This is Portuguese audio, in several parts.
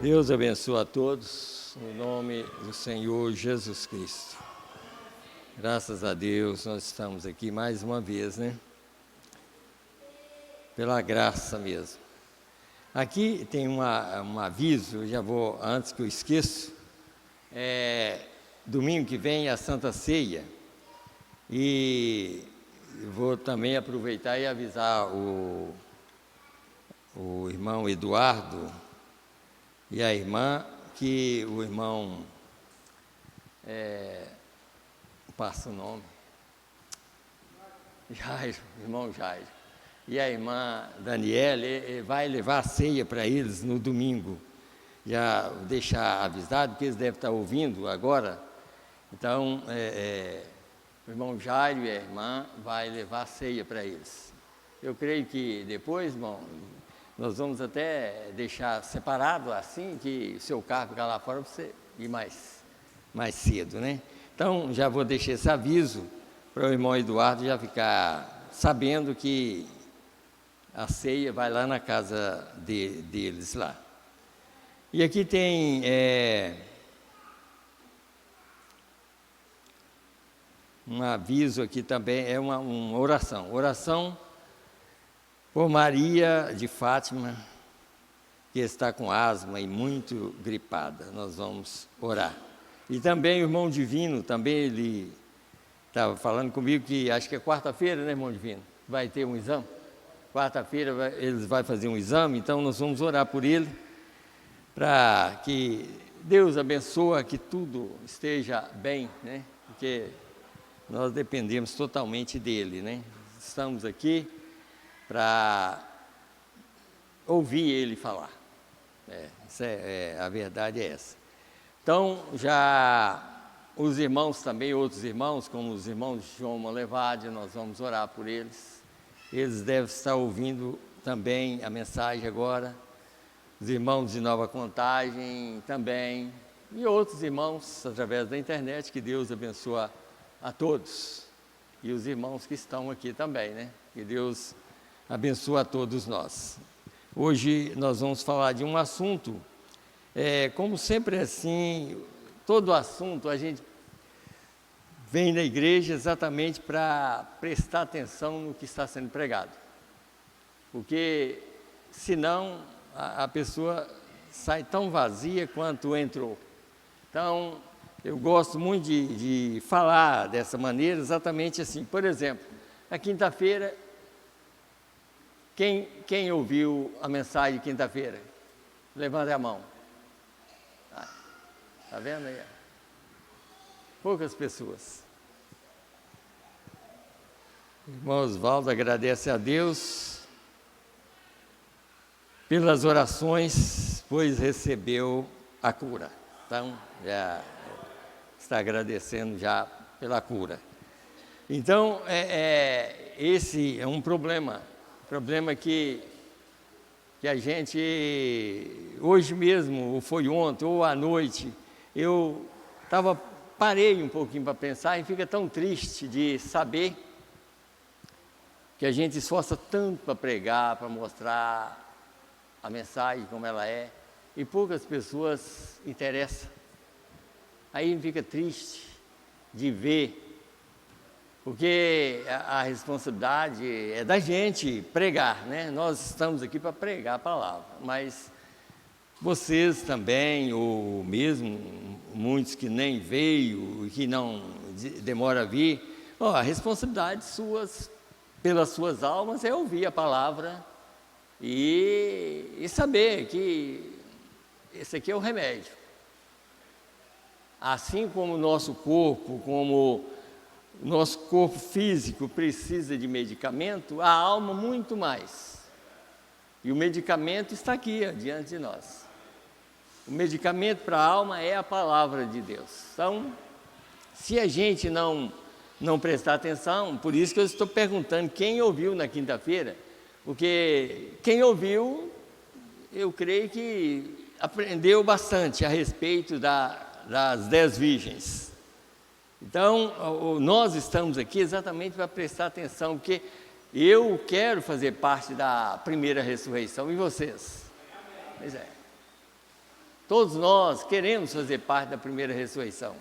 Deus abençoe a todos, no nome do Senhor Jesus Cristo. Graças a Deus, nós estamos aqui mais uma vez, né? Pela graça mesmo. Aqui tem um aviso, eu já vou, antes que eu esqueça, domingo que vem é a Santa Ceia, e vou também aproveitar e avisar o irmão Eduardo e a irmã, que o irmão, passa o nome, Jairo, irmão Jairo, e a irmã Daniela, vai levar a ceia para eles no domingo. Já vou deixar avisado, porque eles devem estar ouvindo agora. Então, o irmão Jairo e a irmã vai levar a ceia para eles. Eu creio que depois, irmão, nós vamos até deixar separado assim, que o seu carro ficar lá fora para você ir mais cedo, né? Então, já vou deixar esse aviso para o irmão Eduardo já ficar sabendo que a ceia vai lá na casa deles lá. E aqui tem um aviso aqui também, é uma oração. Oração por Maria de Fátima, que está com asma e muito gripada. Nós vamos orar. E também o irmão Divino, também ele estava falando comigo que acho que é quarta-feira, né, irmão Divino? Vai ter um exame. Quarta-feira eles vão fazer um exame, então nós vamos orar por ele, para que Deus abençoe, que tudo esteja bem, né? Porque nós dependemos totalmente dele, né? Estamos aqui para ouvir ele falar. A verdade é essa. Então, já os irmãos também, outros irmãos, como os irmãos João Molevade, nós vamos orar por eles. Eles devem estar ouvindo também a mensagem agora. Os irmãos de Nova Contagem também. E outros irmãos através da internet, que Deus abençoe a todos. E os irmãos que estão aqui também, né? Que Deus abençoe a todos nós. Hoje nós vamos falar de um assunto, como sempre assim, todo assunto a gente vem na igreja exatamente para prestar atenção no que está sendo pregado. Porque senão a pessoa sai tão vazia quanto entrou. Então, eu gosto muito de falar dessa maneira, exatamente assim. Por exemplo, na quinta-feira, quem ouviu a mensagem de quinta-feira? Levanta a mão. Está vendo aí? Poucas pessoas. O irmão Osvaldo agradece a Deus pelas orações, pois recebeu a cura. Então, já está agradecendo já pela cura. Então, esse é um problema que a gente, hoje mesmo, ou foi ontem, ou à noite, eu parei um pouquinho para pensar e fica tão triste de saber que a gente esforça tanto para pregar, para mostrar a mensagem como ela é, e poucas pessoas interessam. Aí fica triste de ver, porque a responsabilidade é da gente pregar, né? Nós estamos aqui para pregar a palavra, mas vocês também, ou mesmo muitos que nem veio, que não demora a vir, a responsabilidade suas, pelas suas almas, é ouvir a palavra e saber que esse aqui é o remédio. Assim como o nosso corpo físico precisa de medicamento, a alma muito mais. E o medicamento está aqui, diante de nós. O medicamento para a alma é a palavra de Deus. Então, se a gente não prestar atenção, por isso que eu estou perguntando quem ouviu na quinta-feira, porque quem ouviu, eu creio que aprendeu bastante a respeito das 10 virgens. Então, nós estamos aqui exatamente para prestar atenção, porque eu quero fazer parte da primeira ressurreição, e vocês? Pois é. Todos nós queremos fazer parte da primeira ressurreição.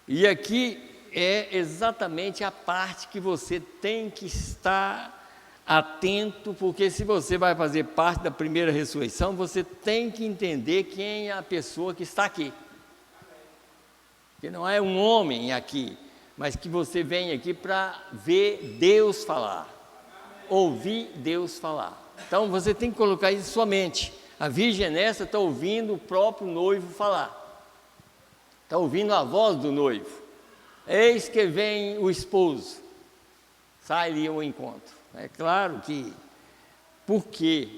E aqui é exatamente a parte que você tem que estar atento, porque se você vai fazer parte da primeira ressurreição, você tem que entender quem é a pessoa que está aqui. Que não é um homem aqui, mas que você vem aqui para ver Deus falar, ouvir Deus falar. Então você tem que colocar isso em sua mente. A virgem nessa está ouvindo o próprio noivo falar, está ouvindo a voz do noivo. Eis que vem o esposo, sai-lhe ao encontro. É claro que, por quê?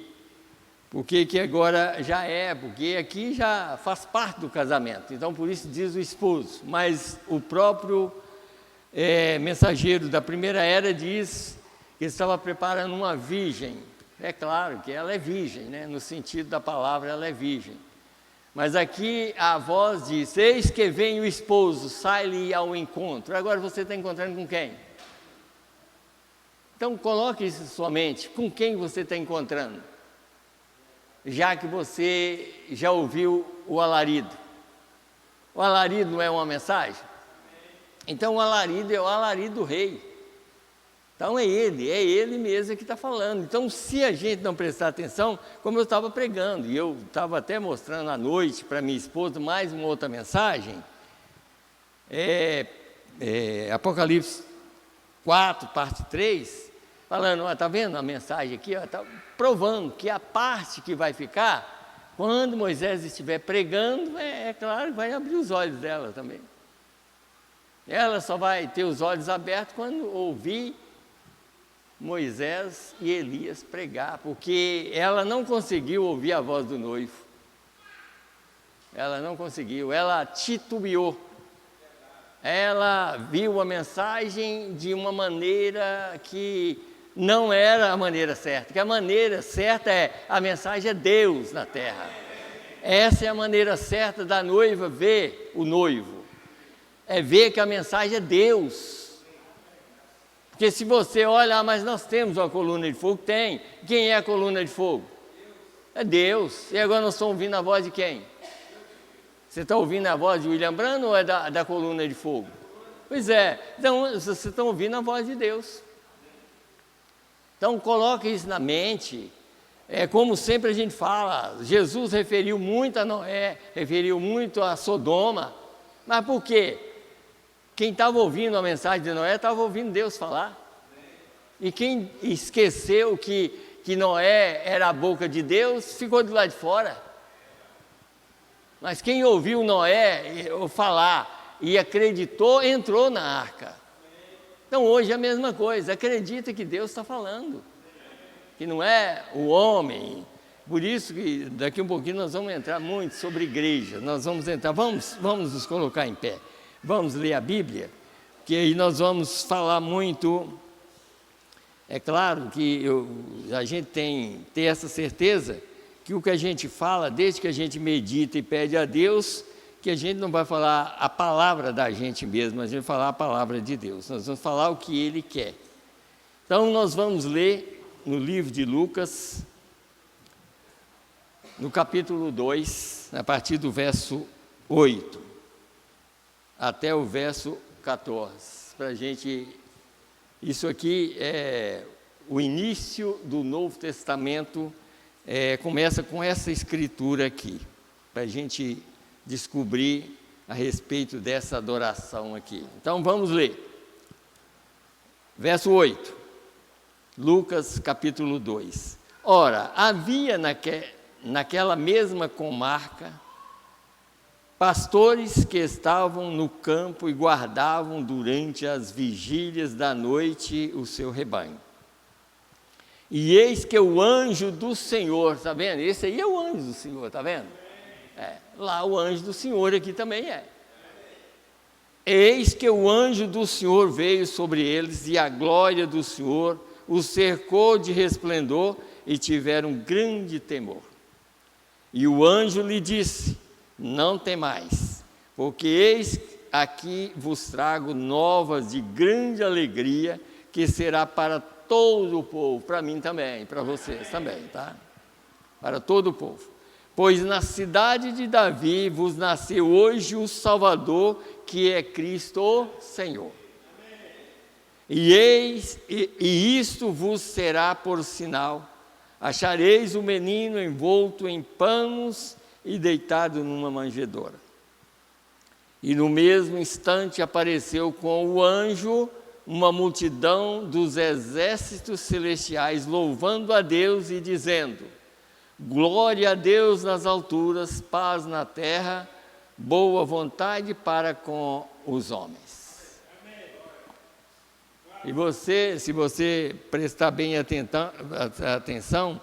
Porque que agora já porque aqui já faz parte do casamento, então por isso diz o esposo, mas o próprio mensageiro da primeira era diz que estava preparando uma virgem. É claro que ela é virgem, né? No sentido da palavra ela é virgem, mas aqui a voz diz, eis que vem o esposo, sai-lhe ao encontro. Agora você está encontrando com quem? Então coloque isso em sua mente, com quem você está encontrando? Já que você já ouviu o alarido. O alarido não é uma mensagem? Então o alarido é o alarido do rei. Então é ele mesmo que está falando. Então se a gente não prestar atenção, como eu estava pregando, e eu estava até mostrando à noite para minha esposa mais uma outra mensagem, Apocalipse 4, parte 3, falando, está vendo a mensagem aqui? Está provando que a parte que vai ficar, quando Moisés estiver pregando, claro que vai abrir os olhos dela também. Ela só vai ter os olhos abertos quando ouvir Moisés e Elias pregar, porque ela não conseguiu ouvir a voz do noivo. Ela não conseguiu, ela titubeou. Ela viu a mensagem de uma maneira que não era a maneira certa, que a maneira certa a mensagem é Deus na terra. Essa é a maneira certa da noiva ver o noivo, é ver que a mensagem é Deus. Porque se você olha, mas nós temos uma coluna de fogo, tem. Quem é a coluna de fogo? É Deus. E agora nós estamos ouvindo a voz de quem? Você está ouvindo a voz de William Branham ou é da coluna de fogo? Pois é, então vocês estão ouvindo a voz de Deus. Então coloque isso na mente. Como sempre a gente fala, Jesus referiu muito a Noé, referiu muito a Sodoma. Mas por quê? Quem estava ouvindo a mensagem de Noé estava ouvindo Deus falar. E quem esqueceu que Noé era a boca de Deus, ficou do lado de fora. Mas quem ouviu Noé falar e acreditou, entrou na arca. Então hoje é a mesma coisa, acredita que Deus está falando, que não é o homem. Por isso que daqui um pouquinho nós vamos entrar muito sobre igreja, nós vamos entrar, vamos nos colocar em pé, vamos ler a Bíblia, que aí nós vamos falar muito. É claro que a gente tem que ter essa certeza que o que a gente fala, desde que a gente medita e pede a Deus, que a gente não vai falar a palavra da gente mesmo, mas a gente vai falar a palavra de Deus, nós vamos falar o que Ele quer. Então nós vamos ler no livro de Lucas, no capítulo 2, a partir do verso 8, até o verso 14, para a gente... Isso aqui é o início do Novo Testamento, começa com essa escritura aqui, para a gente descobrir a respeito dessa adoração aqui. Então vamos ler. Verso 8, Lucas capítulo 2. Ora, havia naquela mesma comarca pastores que estavam no campo e guardavam durante as vigílias da noite o seu rebanho. E eis que o anjo do Senhor, está vendo? Esse aí é o anjo do Senhor, está vendo? Lá o anjo do Senhor aqui também é. Eis que o anjo do Senhor veio sobre eles e a glória do Senhor os cercou de resplendor e tiveram grande temor. E o anjo lhe disse: não temais, porque eis aqui vos trago novas de grande alegria, que será para todo o povo, para mim também, para vocês também, tá? Para todo o povo. Pois na cidade de Davi vos nasceu hoje o Salvador, que é Cristo o Senhor. E isto vos será por sinal: achareis o menino envolto em panos e deitado numa manjedoura. E no mesmo instante apareceu com o anjo uma multidão dos exércitos celestiais, louvando a Deus e dizendo: glória a Deus nas alturas, paz na terra, boa vontade para com os homens. E se você prestar bem atenção,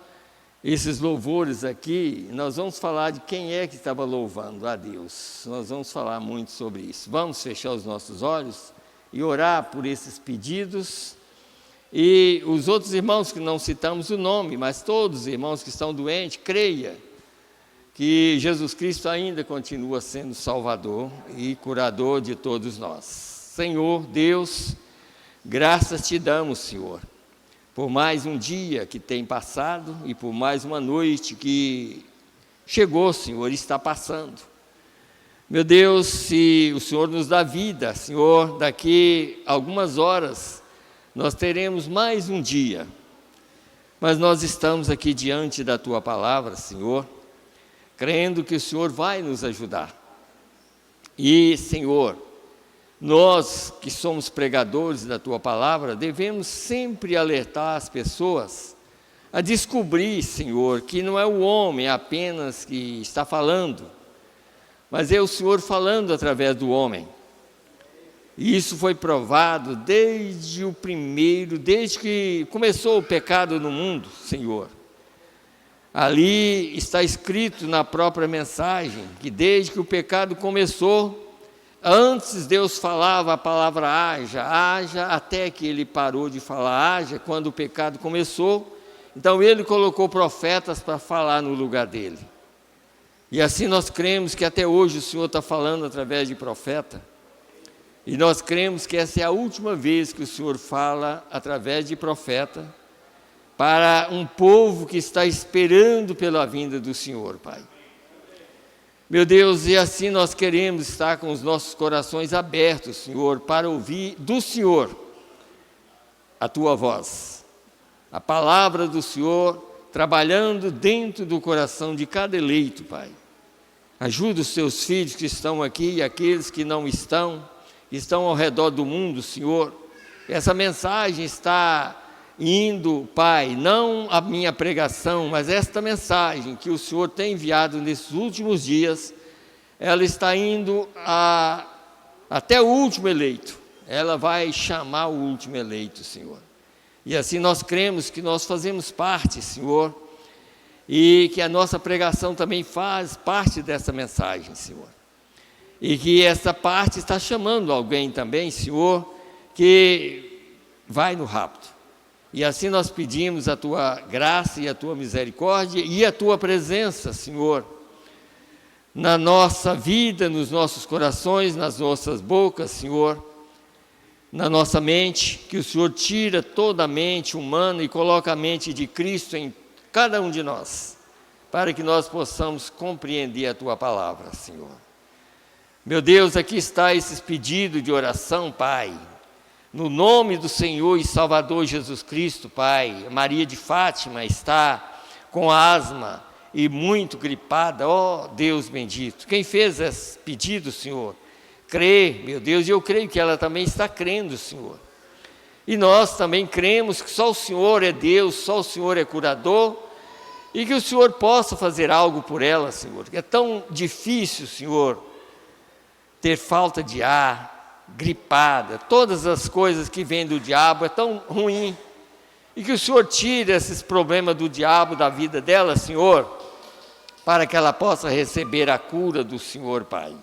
esses louvores aqui, nós vamos falar de quem é que estava louvando a Deus. Nós vamos falar muito sobre isso. Vamos fechar os nossos olhos e orar por esses pedidos. E os outros irmãos que não citamos o nome, mas todos os irmãos que estão doentes, creia que Jesus Cristo ainda continua sendo Salvador e curador de todos nós. Senhor Deus, graças te damos, Senhor, por mais um dia que tem passado e por mais uma noite que chegou, Senhor, e está passando. Meu Deus, se o Senhor nos dá vida, Senhor, daqui a algumas horas nós teremos mais um dia, mas nós estamos aqui diante da Tua palavra, Senhor, crendo que o Senhor vai nos ajudar. E, Senhor, nós que somos pregadores da Tua palavra, devemos sempre alertar as pessoas a descobrir, Senhor, que não é o homem apenas que está falando, mas é o Senhor falando através do homem. E isso foi provado desde que começou o pecado no mundo, Senhor. Ali está escrito na própria mensagem que desde que o pecado começou, antes Deus falava a palavra haja, haja, até que Ele parou de falar haja, quando o pecado começou. Então Ele colocou profetas para falar no lugar dEle. E assim nós cremos que até hoje o Senhor está falando através de profeta. E nós cremos que essa é a última vez que o Senhor fala através de profeta para um povo que está esperando pela vinda do Senhor, Pai. Meu Deus, e assim nós queremos estar com os nossos corações abertos, Senhor, para ouvir do Senhor a Tua voz, a palavra do Senhor trabalhando dentro do coração de cada eleito, Pai. Ajuda os Teus filhos que estão aqui e aqueles que não estão ao redor do mundo, Senhor. Essa mensagem está indo, Pai, não a minha pregação, mas esta mensagem que o Senhor tem enviado nesses últimos dias, ela está indo até o último eleito. Ela vai chamar o último eleito, Senhor. E assim nós cremos que nós fazemos parte, Senhor, e que a nossa pregação também faz parte dessa mensagem, Senhor. E que essa parte está chamando alguém também, Senhor, que vai no rapto. E assim nós pedimos a Tua graça e a Tua misericórdia e a Tua presença, Senhor, na nossa vida, nos nossos corações, nas nossas bocas, Senhor, na nossa mente, que o Senhor tira toda a mente humana e coloca a mente de Cristo em cada um de nós, para que nós possamos compreender a Tua palavra, Senhor. Meu Deus, aqui está esses pedidos de oração, Pai, no nome do Senhor e Salvador Jesus Cristo, Pai. Maria de Fátima está com asma e muito gripada, ó Deus bendito. Quem fez esse pedido, Senhor, crê, meu Deus, e eu creio que ela também está crendo, Senhor. E nós também cremos que só o Senhor é Deus, só o Senhor é curador, e que o Senhor possa fazer algo por ela, Senhor. É tão difícil, Senhor, ter falta de ar, gripada, todas as coisas que vêm do diabo, é tão ruim. E que o Senhor tire esses problemas do diabo da vida dela, Senhor, para que ela possa receber a cura do Senhor, Pai.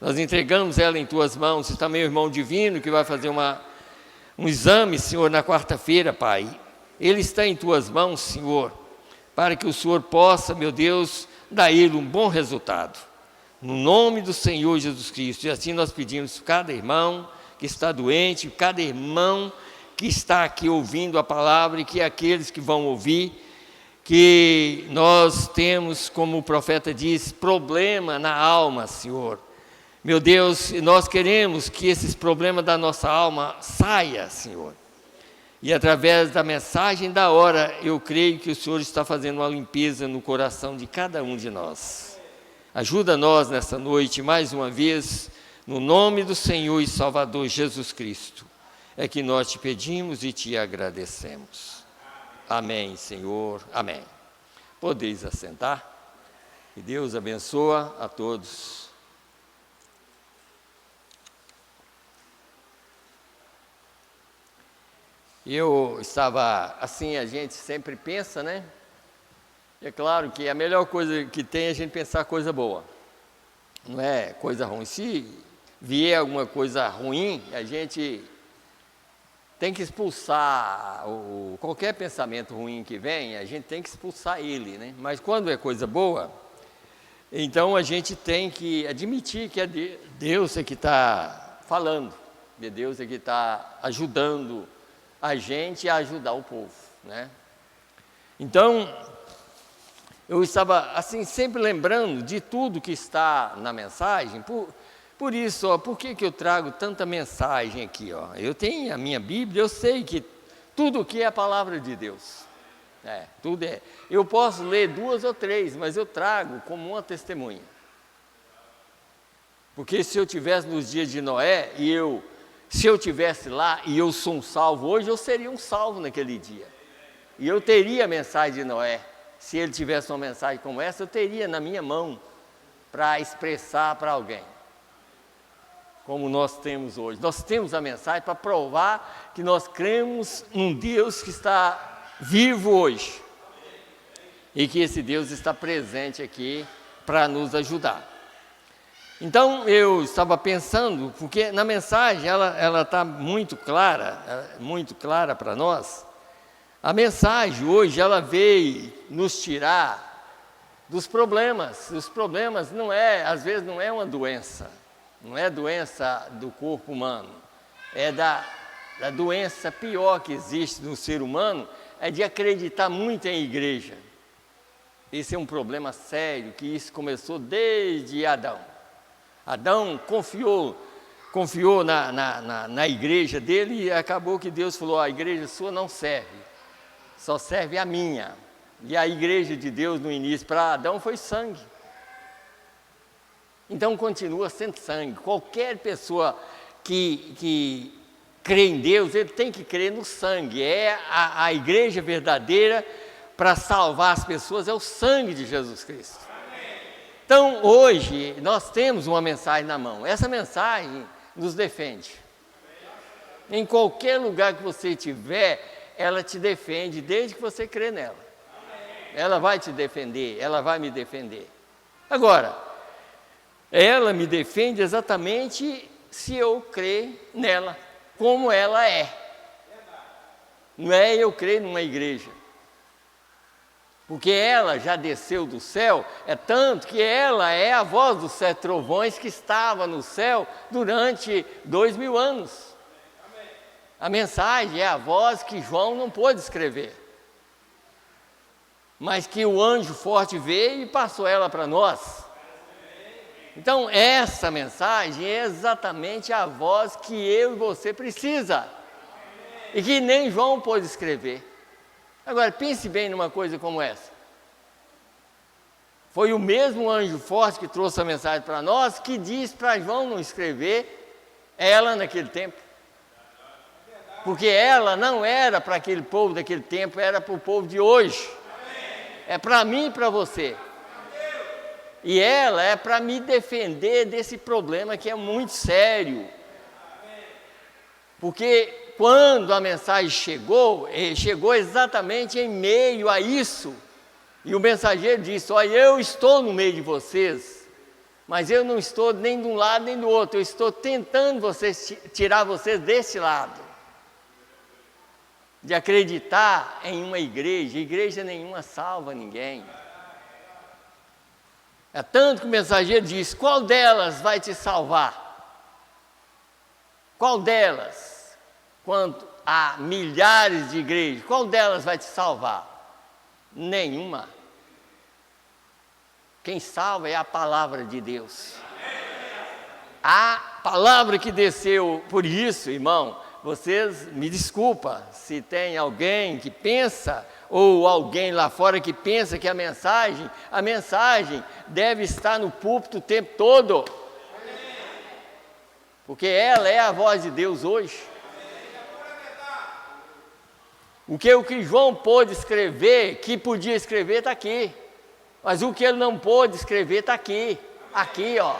Nós entregamos ela em Tuas mãos, e também o irmão Divino, que vai fazer um exame, Senhor, na quarta-feira, Pai. Ele está em Tuas mãos, Senhor, para que o Senhor possa, meu Deus, dar a ele um bom resultado. No nome do Senhor Jesus Cristo. E assim nós pedimos cada irmão que está doente, cada irmão que está aqui ouvindo a palavra, e que aqueles que vão ouvir, que nós temos, como o profeta diz, problema na alma, Senhor. Meu Deus, nós queremos que esses problemas da nossa alma saia, Senhor. E através da mensagem da hora, eu creio que o Senhor está fazendo uma limpeza no coração de cada um de nós. Ajuda nós nessa noite, mais uma vez, no nome do Senhor e Salvador Jesus Cristo, é que nós te pedimos e te agradecemos. Amém, Senhor. Amém. Podeis assentar. Que Deus abençoe a todos. Eu estava, assim, a gente sempre pensa, né? É claro que a melhor coisa que tem é a gente pensar coisa boa. Não é coisa ruim. Se vier alguma coisa ruim, a gente tem que expulsar qualquer pensamento ruim que vem, a gente tem que expulsar ele, né? Mas quando é coisa boa, então a gente tem que admitir que é Deus é que está falando, é Deus é que está ajudando a gente a ajudar o povo, né? Então, eu estava assim sempre lembrando de tudo que está na mensagem. Por isso, ó, por que eu trago tanta mensagem aqui? Ó? Eu tenho a minha Bíblia, eu sei que tudo aqui é a palavra de Deus. Tudo é. Eu posso ler 2 ou 3, mas eu trago como uma testemunha. Porque se eu tivesse nos dias de Noé, se eu tivesse lá e eu sou um salvo hoje, eu seria um salvo naquele dia. E eu teria a mensagem de Noé. Se ele tivesse uma mensagem como essa, eu teria na minha mão para expressar para alguém. Como nós temos hoje. Nós temos a mensagem para provar que nós cremos num Deus que está vivo hoje. E que esse Deus está presente aqui para nos ajudar. Então, eu estava pensando, porque na mensagem ela está muito clara para nós. A mensagem hoje, ela veio nos tirar dos problemas. Os problemas às vezes não é uma doença. Não é doença do corpo humano, é da doença pior que existe no ser humano, é de acreditar muito em igreja. Esse é um problema sério, que isso começou desde Adão. Adão confiou na igreja dele e acabou que Deus falou, a igreja sua não serve, só serve a minha. E a igreja de Deus no início para Adão foi sangue. Então continua sendo sangue. Qualquer pessoa que crê em Deus, ele tem que crer no sangue. É a igreja verdadeira para salvar as pessoas, é o sangue de Jesus Cristo. Então hoje nós temos uma mensagem na mão. Essa mensagem nos defende. Em qualquer lugar que você estiver, ela te defende desde que você crê nela. Ela vai te defender, ela vai me defender. Agora, ela me defende exatamente se eu crer nela, como ela é. Não é eu crer numa igreja. Porque ela já desceu do céu, é tanto que ela é a voz dos 7 trovões que estava no céu durante 2000 anos. A mensagem é a voz que João não pôde escrever. Mas que o anjo forte veio e passou ela para nós. Então, essa mensagem é exatamente a voz que eu e você precisa. E que nem João pôde escrever. Agora, pense bem numa coisa como essa. Foi o mesmo anjo forte que trouxe a mensagem para nós, que disse para João não escrever ela naquele tempo. Porque ela não era para aquele povo daquele tempo, era para o povo de hoje. É para mim e para você. E ela é para me defender desse problema que é muito sério. Porque quando a mensagem chegou exatamente em meio a isso. E o mensageiro disse, olha, eu estou no meio de vocês, mas eu não estou nem de um lado nem do outro, eu estou tentando tirar vocês desse lado. De acreditar em uma igreja nenhuma salva ninguém. É tanto que o mensageiro diz, qual delas vai te salvar? Qual delas? Quanto a milhares de igrejas, qual delas vai te salvar? Nenhuma. Quem salva é a palavra de Deus. A palavra que desceu. Por isso, irmão, vocês me desculpa se tem alguém que pensa, ou alguém lá fora que pensa que a mensagem deve estar no púlpito o tempo todo. Porque ela é a voz de Deus hoje. O que João pôde escrever, que podia escrever, está aqui. Mas o que ele não pôde escrever está aqui. Aqui, ó.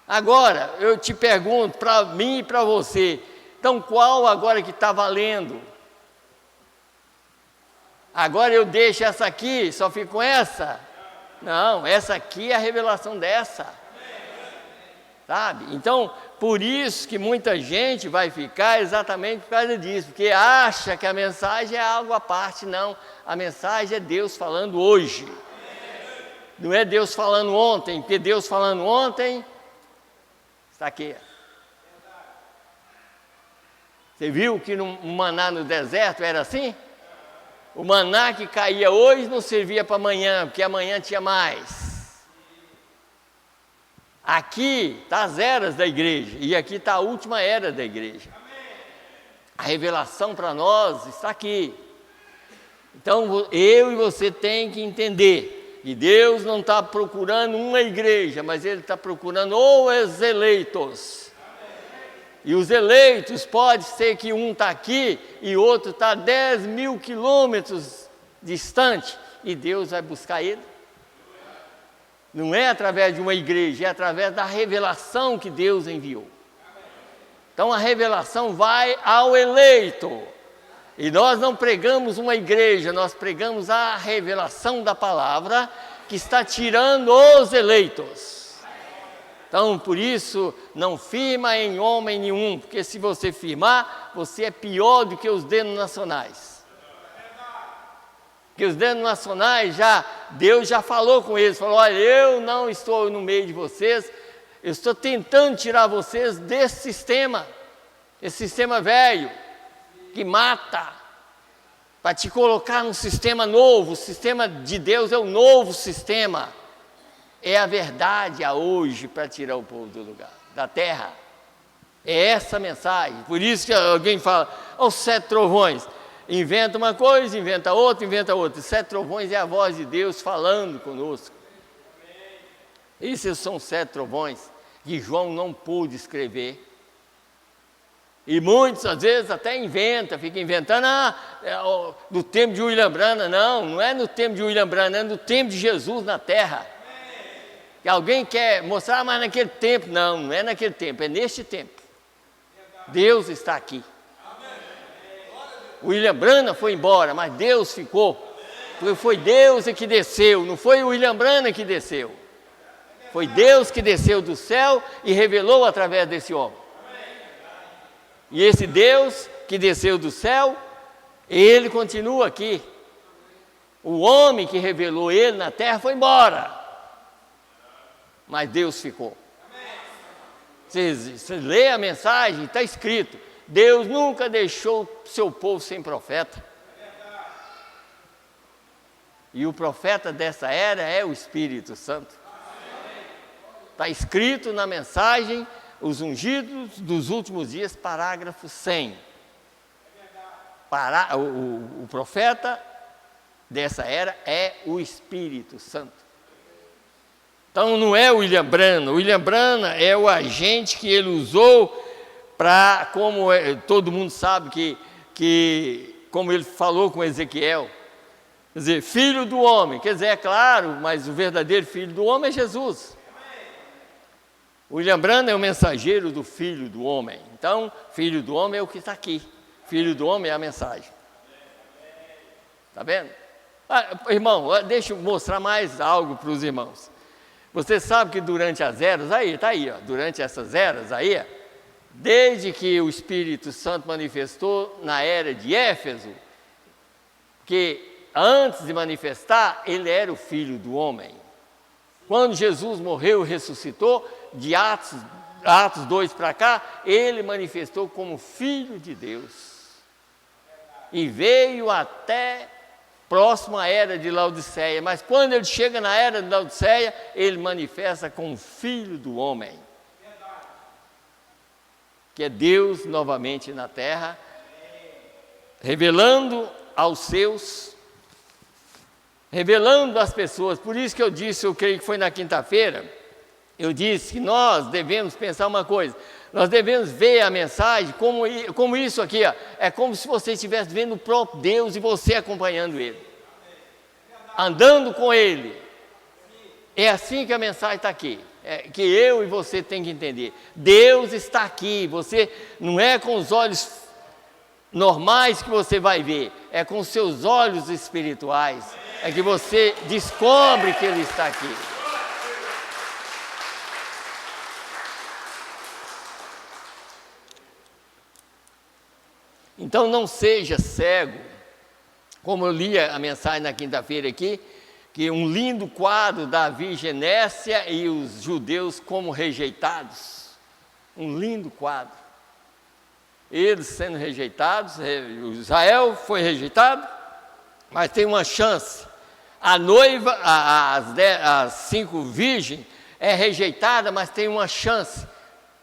Agora, eu te pergunto, para mim e para você, então qual agora que está valendo? Agora eu deixo essa aqui, só fico com essa? Não, essa aqui é a revelação dessa. Sabe? Então, por isso que muita gente vai ficar exatamente por causa disso, porque acha que a mensagem é algo à parte. Não, a mensagem é Deus falando hoje. Não é Deus falando ontem, porque Deus falando ontem está aqui. Você viu que no maná no deserto era assim? O maná que caía hoje não servia para amanhã, porque amanhã tinha mais. Aqui está as eras da igreja, e aqui está a última era da igreja. A revelação para nós está aqui. Então eu e você tem que entender que Deus não está procurando uma igreja, mas Ele está procurando os eleitos. E os eleitos, pode ser que um está aqui e outro está 10.000 quilômetros distante, e Deus vai buscar ele. Não é através de uma igreja, é através da revelação que Deus enviou. Então a revelação vai ao eleito. E nós não pregamos uma igreja, nós pregamos a revelação da palavra que está tirando os eleitos. Então, por isso, não firma em homem nenhum, porque se você firmar, você é pior do que os denominacionais. Porque os denominacionais, Deus já falou com eles, falou: olha, eu não estou no meio de vocês, eu estou tentando tirar vocês desse sistema, esse sistema velho, que mata, para te colocar num sistema novo. O sistema de Deus é o novo sistema, é a verdade a hoje para tirar o povo do lugar, da terra. É essa a mensagem. Por isso que alguém fala: os 7 trovões. Inventa uma coisa, inventa outra, inventa outra. 7 trovões é a voz de Deus falando conosco. Esses são 7 trovões que João não pôde escrever. E muitos, às vezes, até fica inventando, do tempo de William Branham. Não é no tempo de William Branham, é no tempo de Jesus na terra. Que alguém quer mostrar, mas naquele tempo. Não é naquele tempo, é neste tempo. Deus está aqui. William Branham foi embora, mas Deus ficou. Porque foi Deus que desceu, não foi o William Branham que desceu. Foi Deus que desceu do céu e revelou através desse homem. E esse Deus que desceu do céu, Ele continua aqui. O homem que revelou Ele na terra foi embora, mas Deus ficou. Você lê a mensagem, está escrito: Deus nunca deixou seu povo sem profeta. E o profeta dessa era é o Espírito Santo. Está escrito na mensagem, os ungidos dos últimos dias, parágrafo 100. O profeta dessa era é o Espírito Santo. Então não é o William Branham. O William Branham é o agente que ele usou para, como todo mundo sabe, como ele falou com Ezequiel, quer dizer, filho do homem. Quer dizer, é claro, mas o verdadeiro filho do homem é Jesus. O William Branham é o mensageiro do filho do homem. Então, filho do homem é o que está aqui. Filho do homem é a mensagem. Está vendo? Irmão, deixa eu mostrar mais algo para os irmãos. Você sabe que durante as eras, está aí, durante essas eras aí, desde que o Espírito Santo manifestou na era de Éfeso, que antes de manifestar, ele era o Filho do homem. Quando Jesus morreu e ressuscitou, de Atos 2 para cá, ele manifestou como Filho de Deus. e veio até próximo à era de Laodiceia, mas quando ele chega na era de Laodiceia, ele manifesta como Filho do Homem, que é Deus novamente na terra, revelando aos seus, revelando às pessoas. Por isso que eu disse, eu creio que foi na quinta-feira, eu disse que nós devemos pensar uma coisa, nós devemos ver a mensagem como isso aqui, ó, é como se você estivesse vendo o próprio Deus e você acompanhando Ele, andando com Ele. É assim que a mensagem está aqui, que eu e você tem que entender. Deus está aqui, você não é com os olhos normais que você vai ver, é com os seus olhos espirituais, é que você descobre que Ele está aqui. Então não seja cego, como eu li a mensagem na quinta-feira aqui, que um lindo quadro da Virgem Nécia e os judeus como rejeitados, um lindo quadro, eles sendo rejeitados, Israel foi rejeitado, mas tem uma chance, a noiva, as 5 virgens é rejeitada, mas tem uma chance,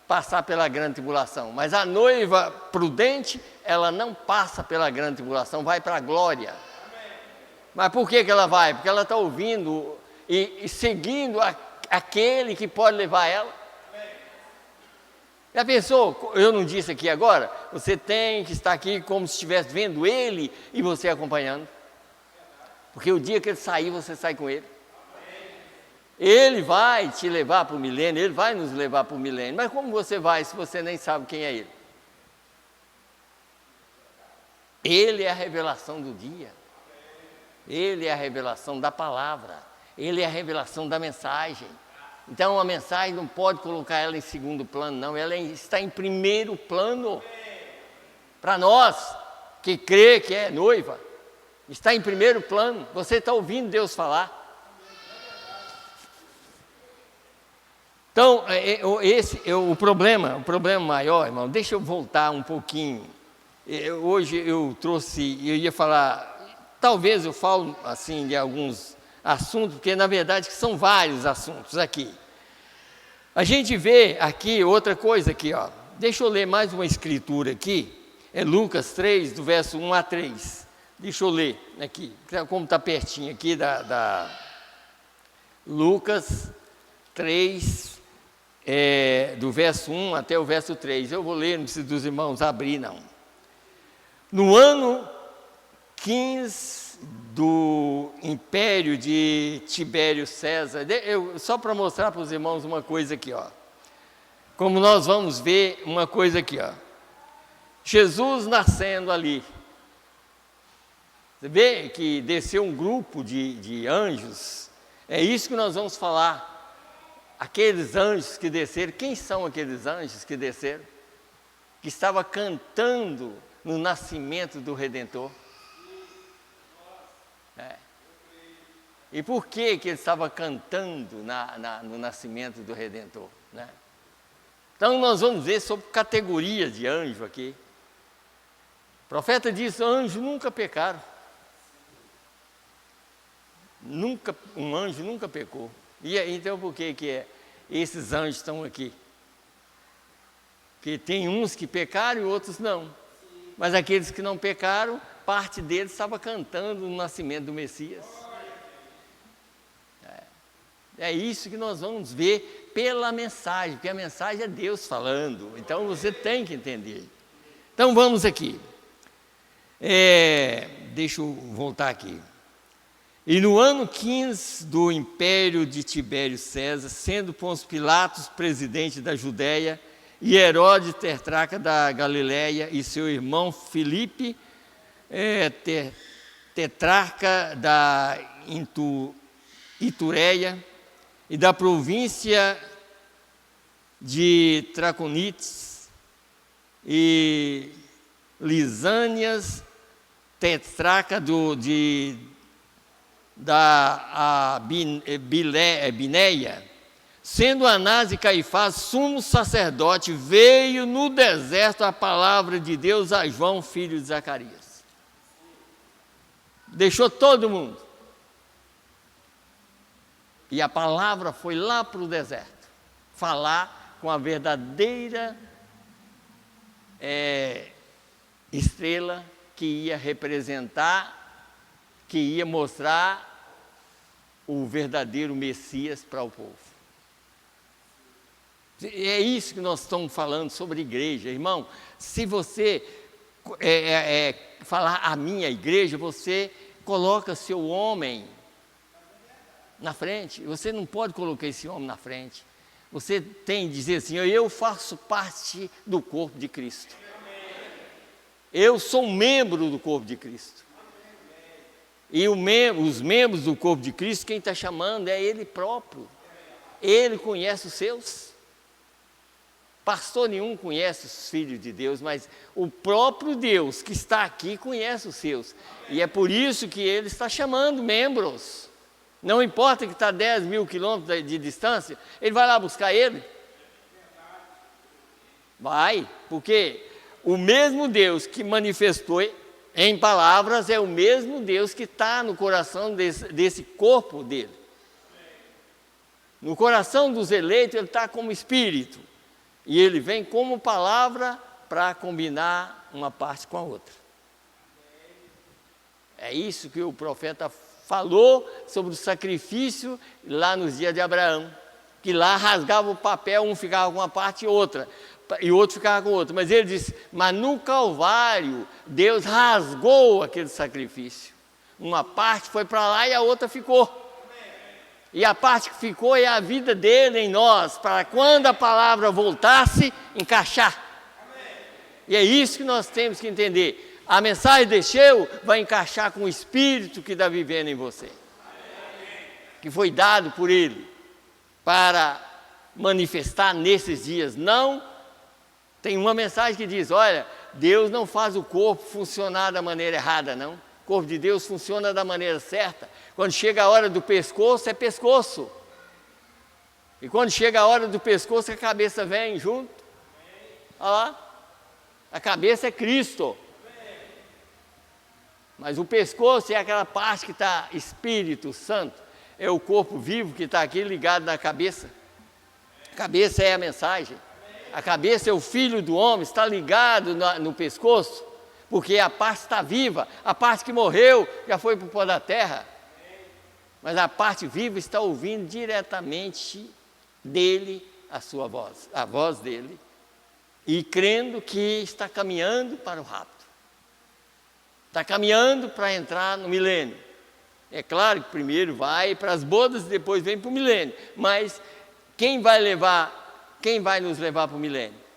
passar pela grande tribulação, mas a noiva prudente, ela não passa pela grande tribulação, vai para a glória. Mas por que ela vai? Porque ela está ouvindo e seguindo aquele que pode levar ela. Já pensou? Eu não disse aqui agora, você tem que estar aqui como se estivesse vendo Ele e você acompanhando, porque o dia que Ele sair, você sai com Ele. Ele vai te levar para o milênio, Ele vai nos levar para o milênio. Mas como você vai se você nem sabe quem é Ele? Ele é a revelação do dia. Ele é a revelação da palavra. Ele é a revelação da mensagem. Então a mensagem não pode colocar ela em segundo plano, não. Ela está em primeiro plano. Para nós que crê que é noiva, está em primeiro plano. Você está ouvindo Deus falar. Então, esse é o problema maior, irmão. Deixa eu voltar um pouquinho. Hoje eu ia falar, talvez eu falo assim de alguns assuntos, porque na verdade são vários assuntos aqui. A gente vê aqui outra coisa aqui, ó. Deixa eu ler mais uma escritura aqui, é Lucas 3, do verso 1 a 3. Deixa eu ler aqui, como está pertinho aqui da Lucas 3, do verso 1 até o verso 3. Eu vou ler, não precisa dos irmãos abrir, não. No ano 15 do império de Tibério César, só para mostrar para os irmãos uma coisa aqui, ó. Como nós vamos ver uma coisa aqui, ó. Jesus nascendo ali. Você vê que desceu um grupo de anjos. É isso que nós vamos falar. Aqueles anjos que desceram, quem são aqueles anjos que desceram? Que estavam cantando no nascimento do Redentor. E por que eles estavam cantando no nascimento do Redentor? Né? Então nós vamos ver sobre categorias de anjo aqui. O profeta diz, anjos nunca pecaram. Um anjo nunca pecou. E então por que esses anjos estão aqui? Porque tem uns que pecaram e outros não. Mas aqueles que não pecaram, parte deles estava cantando no nascimento do Messias. É isso que nós vamos ver pela mensagem, porque a mensagem é Deus falando. Então você tem que entender. Então vamos aqui. Deixa eu voltar aqui. E no ano 15 do império de Tibério César, sendo Pôncio Pilatos presidente da Judéia, e Herodes tetrarca da Galiléia, e seu irmão Filipe, tetrarca da Itureia, e da província de Traconites, e Lisânias, tetrarca da Binéia, sendo Anás e Caifás sumo sacerdote, veio no deserto a palavra de Deus a João, filho de Zacarias. deixou todo mundo. E a palavra foi lá para o deserto, falar com a verdadeira estrela que ia representar, que ia mostrar o verdadeiro Messias para o povo. É isso que nós estamos falando sobre igreja, irmão. Se você falar a minha igreja, você coloca seu homem na frente. Você não pode colocar esse homem na frente. Você tem que dizer assim: eu faço parte do corpo de Cristo. Eu sou um membro do corpo de Cristo. E os membros do corpo de Cristo, quem está chamando é Ele próprio. Ele conhece os seus. Pastor nenhum conhece os filhos de Deus, mas o próprio Deus que está aqui conhece os seus. E é por isso que Ele está chamando membros. Não importa que está a 10 mil quilômetros de distância, Ele vai lá buscar ele. Vai, porque o mesmo Deus que manifestou em palavras é o mesmo Deus que está no coração desse corpo dele. No coração dos eleitos ele está como espírito. E ele vem como palavra para combinar uma parte com a outra. É isso que o profeta falou sobre o sacrifício lá nos dias de Abraão. Que lá rasgava o papel, um ficava com uma parte e outra. E o outro ficava com o outro. Mas ele disse, mas no Calvário, Deus rasgou aquele sacrifício. Uma parte foi para lá e a outra ficou. E a parte que ficou é a vida dele em nós, para quando a palavra voltasse, encaixar. E é isso que nós temos que entender. A mensagem desceu, vai encaixar com o Espírito que está vivendo em você. Que foi dado por Ele, para manifestar nesses dias. Não, tem uma mensagem que diz, olha, Deus não faz o corpo funcionar da maneira errada, não. O corpo de Deus funciona da maneira certa. Quando chega a hora do pescoço, é pescoço. E quando chega a hora do pescoço, a cabeça vem junto. Olha lá. A cabeça é Cristo. Mas o pescoço é aquela parte que está Espírito Santo. É o corpo vivo que está aqui ligado na cabeça. A cabeça é a mensagem. A cabeça é o Filho do homem, está ligado no pescoço. Porque a parte está viva. A parte que morreu já foi para o pó da terra. Mas a parte viva está ouvindo diretamente dele a sua voz, a voz dele, e crendo que está caminhando para o rapto. Está caminhando para entrar no milênio. É claro que primeiro vai para as bodas e depois vem para o milênio. Mas quem vai nos levar para o milênio?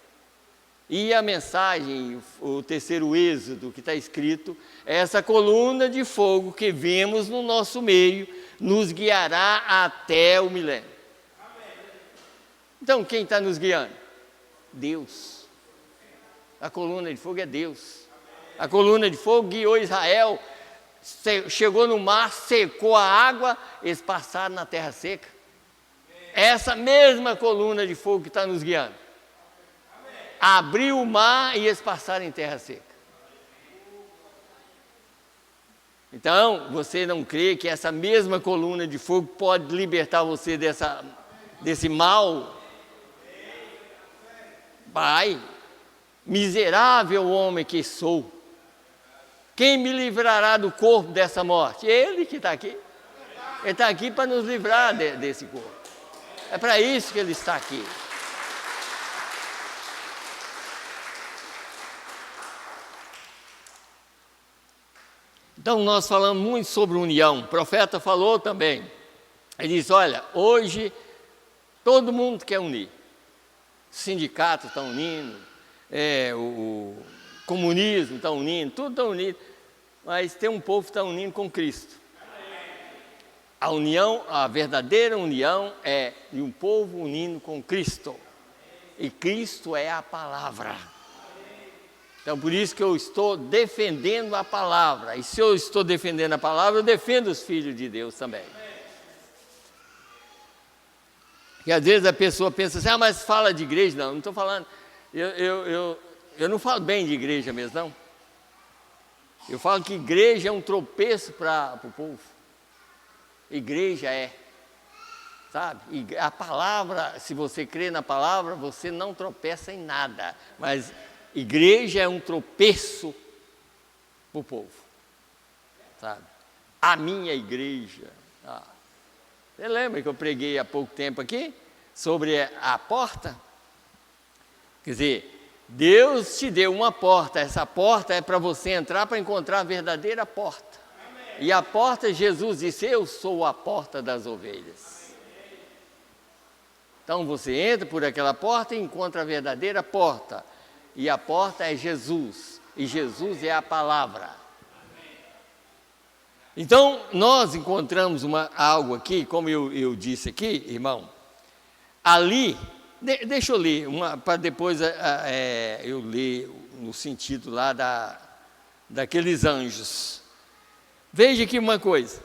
E a mensagem, o terceiro êxodo que está escrito, é essa coluna de fogo que vemos no nosso meio, nos guiará até o milênio. Então, quem está nos guiando? Deus. A coluna de fogo é Deus. A coluna de fogo guiou Israel, chegou no mar, secou a água, eles passaram na terra seca. Essa mesma coluna de fogo que está nos guiando. Abriu o mar e eles passaram em terra seca. Então, você não crê que essa mesma coluna de fogo pode libertar você desse mal? Pai, miserável homem que sou, quem me livrará do corpo dessa morte? Ele que está aqui. Ele está aqui para nos livrar desse corpo. É para isso que ele está aqui. Então, nós falamos muito sobre união. O profeta falou também. Ele disse, olha, hoje todo mundo quer unir. O sindicato está unindo, o comunismo está unindo, tudo está unido. Mas tem um povo que está unindo com Cristo. A união, a verdadeira união é de um povo unindo com Cristo. E Cristo é a palavra. Então, por isso que eu estou defendendo a palavra. E se eu estou defendendo a palavra, eu defendo os filhos de Deus também. Porque às vezes a pessoa pensa assim, mas fala de igreja. Não estou falando. Eu não falo bem de igreja mesmo, não. Eu falo que igreja é um tropeço para o povo. Igreja é, sabe? E a palavra, se você crê na palavra, você não tropeça em nada. Mas igreja é um tropeço para o povo, sabe? A minha igreja. Você lembra que eu preguei há pouco tempo aqui sobre a porta? Quer dizer, Deus te deu uma porta, essa porta é para você entrar para encontrar a verdadeira porta. Amém. E a porta, Jesus disse, eu sou a porta das ovelhas. Então você entra por aquela porta e encontra a verdadeira porta. E a porta é Jesus, e Jesus é a palavra. Então, nós encontramos algo aqui, como eu disse aqui, irmão, ali, deixa eu ler, para depois eu ler no sentido lá daqueles anjos. Veja aqui uma coisa,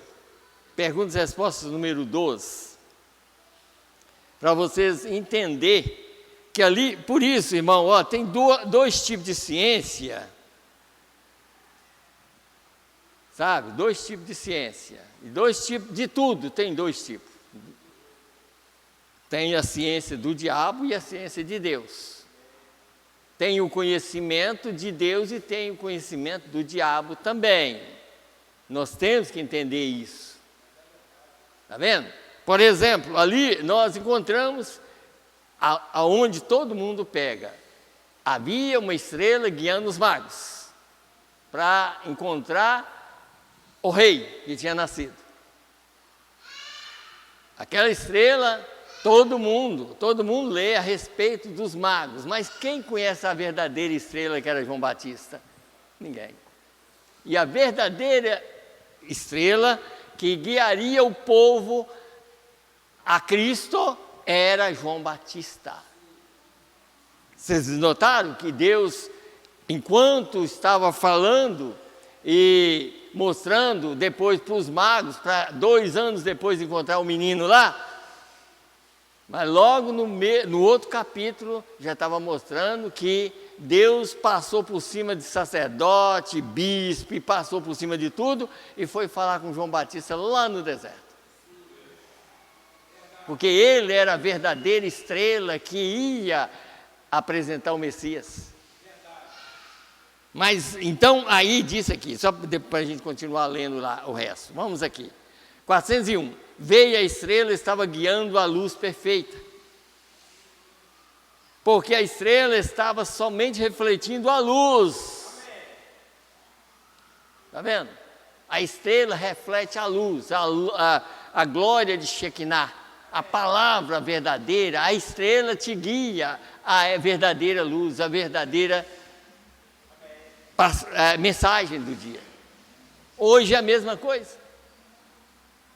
perguntas e respostas número 12, para vocês entenderem que ali, por isso, irmão, tem dois tipos de ciência, sabe? Dois tipos de ciência, e dois tipos de tudo, tem dois tipos. Tem a ciência do diabo e a ciência de Deus. Tem o conhecimento de Deus e tem o conhecimento do diabo também. Nós temos que entender isso. Está vendo? Por exemplo, ali nós encontramos aonde todo mundo pega. Havia uma estrela guiando os magos para encontrar o rei que tinha nascido. Aquela estrela, todo mundo lê a respeito dos magos, mas quem conhece a verdadeira estrela que era João Batista? Ninguém. E a verdadeira estrela que guiaria o povo a Cristo era João Batista. Vocês notaram que Deus, enquanto estava falando e mostrando depois para os magos, para 2 anos depois de encontrar o menino lá, mas logo no outro capítulo já estava mostrando que Deus passou por cima de sacerdote, bispo, passou por cima de tudo e foi falar com João Batista lá no deserto. Porque ele era a verdadeira estrela que ia apresentar o Messias. Mas, então, aí disse aqui, só para a gente continuar lendo lá o resto. Vamos aqui. 401. Veio a estrela, estava guiando a luz perfeita. Porque a estrela estava somente refletindo a luz. Está vendo? A estrela reflete a luz, a glória de Shekinah, a palavra verdadeira. A estrela te guia à verdadeira luz, a verdadeira mensagem do dia. Hoje é a mesma coisa.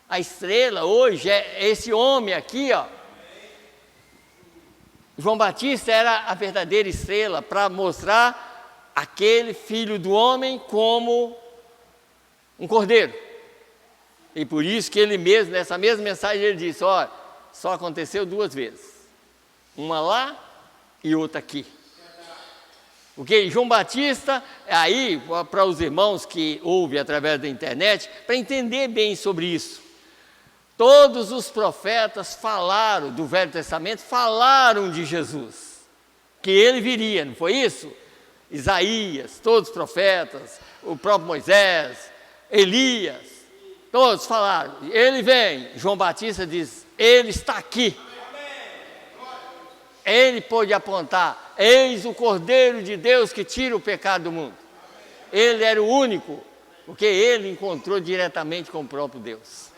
A estrela hoje é esse homem aqui, ó. João Batista era a verdadeira estrela para mostrar aquele filho do homem como um cordeiro. E por isso que ele mesmo, nessa mesma mensagem, ele disse, olha, só aconteceu 2 vezes. Uma lá e outra aqui. Porque João Batista, aí, para os irmãos que ouvem através da internet, para entender bem sobre isso, todos os profetas falaram, do Velho Testamento, falaram de Jesus, que ele viria, não foi isso? Isaías, todos os profetas, o próprio Moisés, Elias, todos falaram, ele vem. João Batista diz, ele está aqui. Ele pôde apontar, eis o Cordeiro de Deus que tira o pecado do mundo. Ele era o único, porque ele encontrou diretamente com o próprio Deus.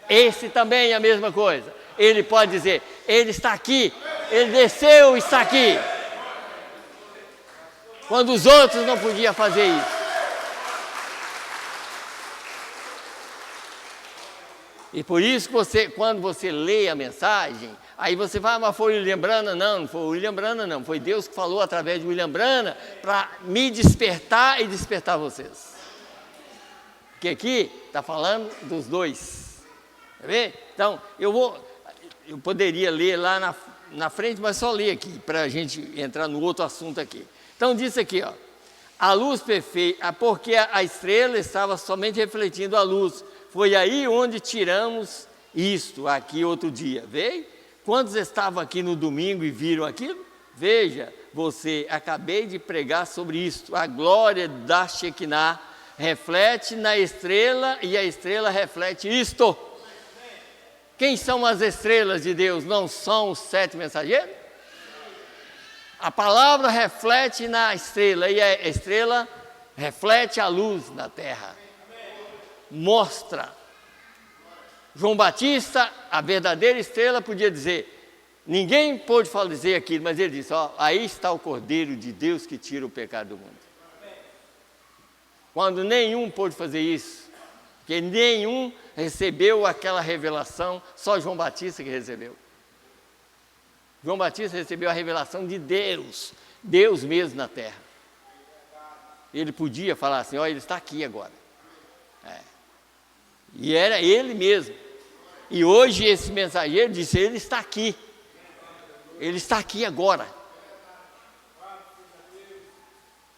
Esse também é a mesma coisa. Ele pode dizer, ele está aqui, ele desceu e está aqui. Quando os outros não podiam fazer isso. E por isso que quando você lê a mensagem, aí você vai, mas foi o William Branham? Não foi o William Branham, não. Foi Deus que falou através de William Branham para me despertar e despertar vocês. Porque aqui está falando dos dois. Quer ver? Então, eu poderia ler lá na frente, mas só ler aqui, para a gente entrar no outro assunto aqui. Então, diz aqui, ó. A luz perfeita, porque a estrela estava somente refletindo a luz. Foi aí onde tiramos isto aqui outro dia. Veio? Quantos estavam aqui no domingo e viram aquilo? Veja, você, acabei de pregar sobre isto. A glória da Shekinah reflete na estrela e a estrela reflete isto. Quem são as estrelas de Deus? Não são os 7 mensageiros? A palavra reflete na estrela e a estrela reflete a luz na terra. Mostra. João Batista, a verdadeira estrela, podia dizer, ninguém pôde dizer aquilo, mas ele disse, ó, aí está o Cordeiro de Deus que tira o pecado do mundo. Quando nenhum pôde fazer isso, porque nenhum recebeu aquela revelação, só João Batista que recebeu. João Batista recebeu a revelação de Deus, Deus mesmo na terra. Ele podia falar assim, ó, ele está aqui agora. E era ele mesmo. E hoje esse mensageiro disse, ele está aqui. Ele está aqui agora.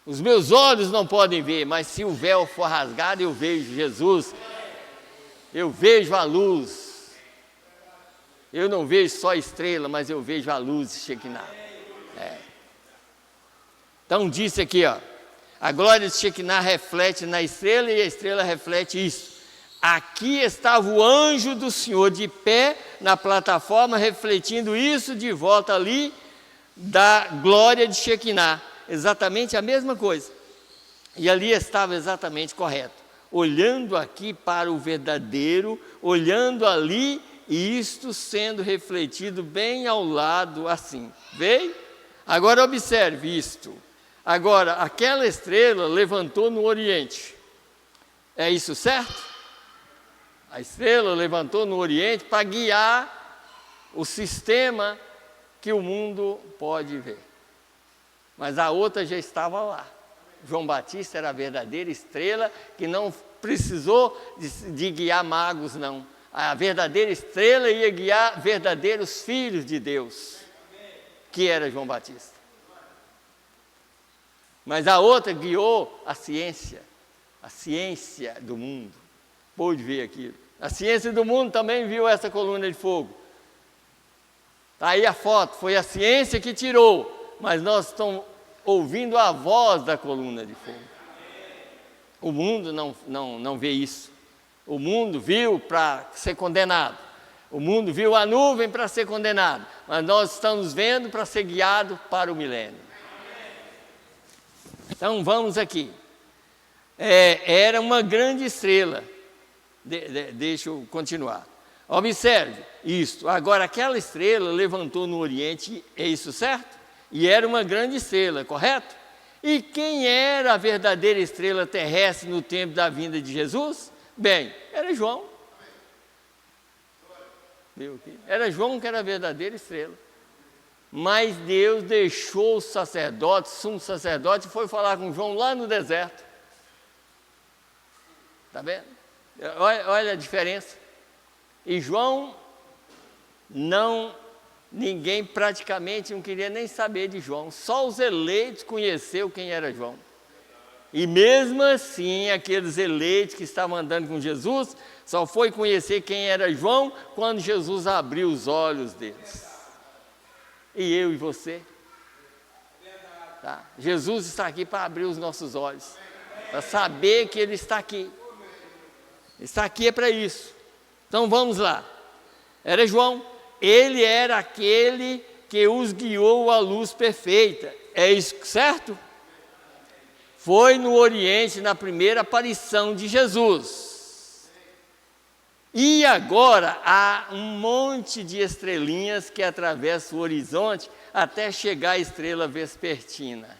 Os meus olhos não podem ver, mas se o véu for rasgado, eu vejo Jesus. Eu vejo a luz. Eu não vejo só estrela, mas eu vejo a luz de Shekinah. Então disse aqui, ó, a glória de Shekinah reflete na estrela e a estrela reflete isso. Aqui estava o anjo do Senhor de pé na plataforma, refletindo isso de volta ali da glória de Shekinah. Exatamente a mesma coisa. E ali estava exatamente correto. Olhando aqui para o verdadeiro, olhando ali, e isto sendo refletido bem ao lado assim. Veio? Agora observe isto. Agora, aquela estrela levantou no Oriente. É isso certo? A estrela levantou no Oriente para guiar o sistema que o mundo pode ver. Mas a outra já estava lá. João Batista era a verdadeira estrela que não precisou de guiar magos, não. A verdadeira estrela ia guiar verdadeiros filhos de Deus, que era João Batista. Mas a outra guiou a ciência do mundo. Pôde ver aquilo. A ciência do mundo também viu essa coluna de fogo. Está aí a foto, foi a ciência que tirou, mas nós estamos ouvindo a voz da coluna de fogo. O mundo não vê isso. O mundo viu para ser condenado. O mundo viu a nuvem para ser condenado. Mas nós estamos vendo para ser guiado para o milênio. Então vamos aqui. Era uma grande estrela. Deixa eu continuar. Observe isto. Agora, aquela estrela levantou no Oriente, é isso certo? E era uma grande estrela, correto? E quem era a verdadeira estrela terrestre no tempo da vinda de Jesus? Bem, era João. Era João que era a verdadeira estrela. Mas Deus deixou o sacerdote, sumo sacerdote, e foi falar com João lá no deserto. Está vendo? Olha a diferença. E João, ninguém praticamente não queria nem saber de João. Só os eleitos conheceram quem era João. E mesmo assim, aqueles eleitos que estavam andando com Jesus, só foi conhecer quem era João quando Jesus abriu os olhos deles. E eu e você. Tá? Jesus está aqui para abrir os nossos olhos, para saber que Ele está aqui. Está aqui é para isso. Então vamos lá. Era João. Ele era aquele que os guiou à luz perfeita. É isso certo? Foi no Oriente na primeira aparição de Jesus. E agora há um monte de estrelinhas que atravessam o horizonte até chegar à estrela vespertina.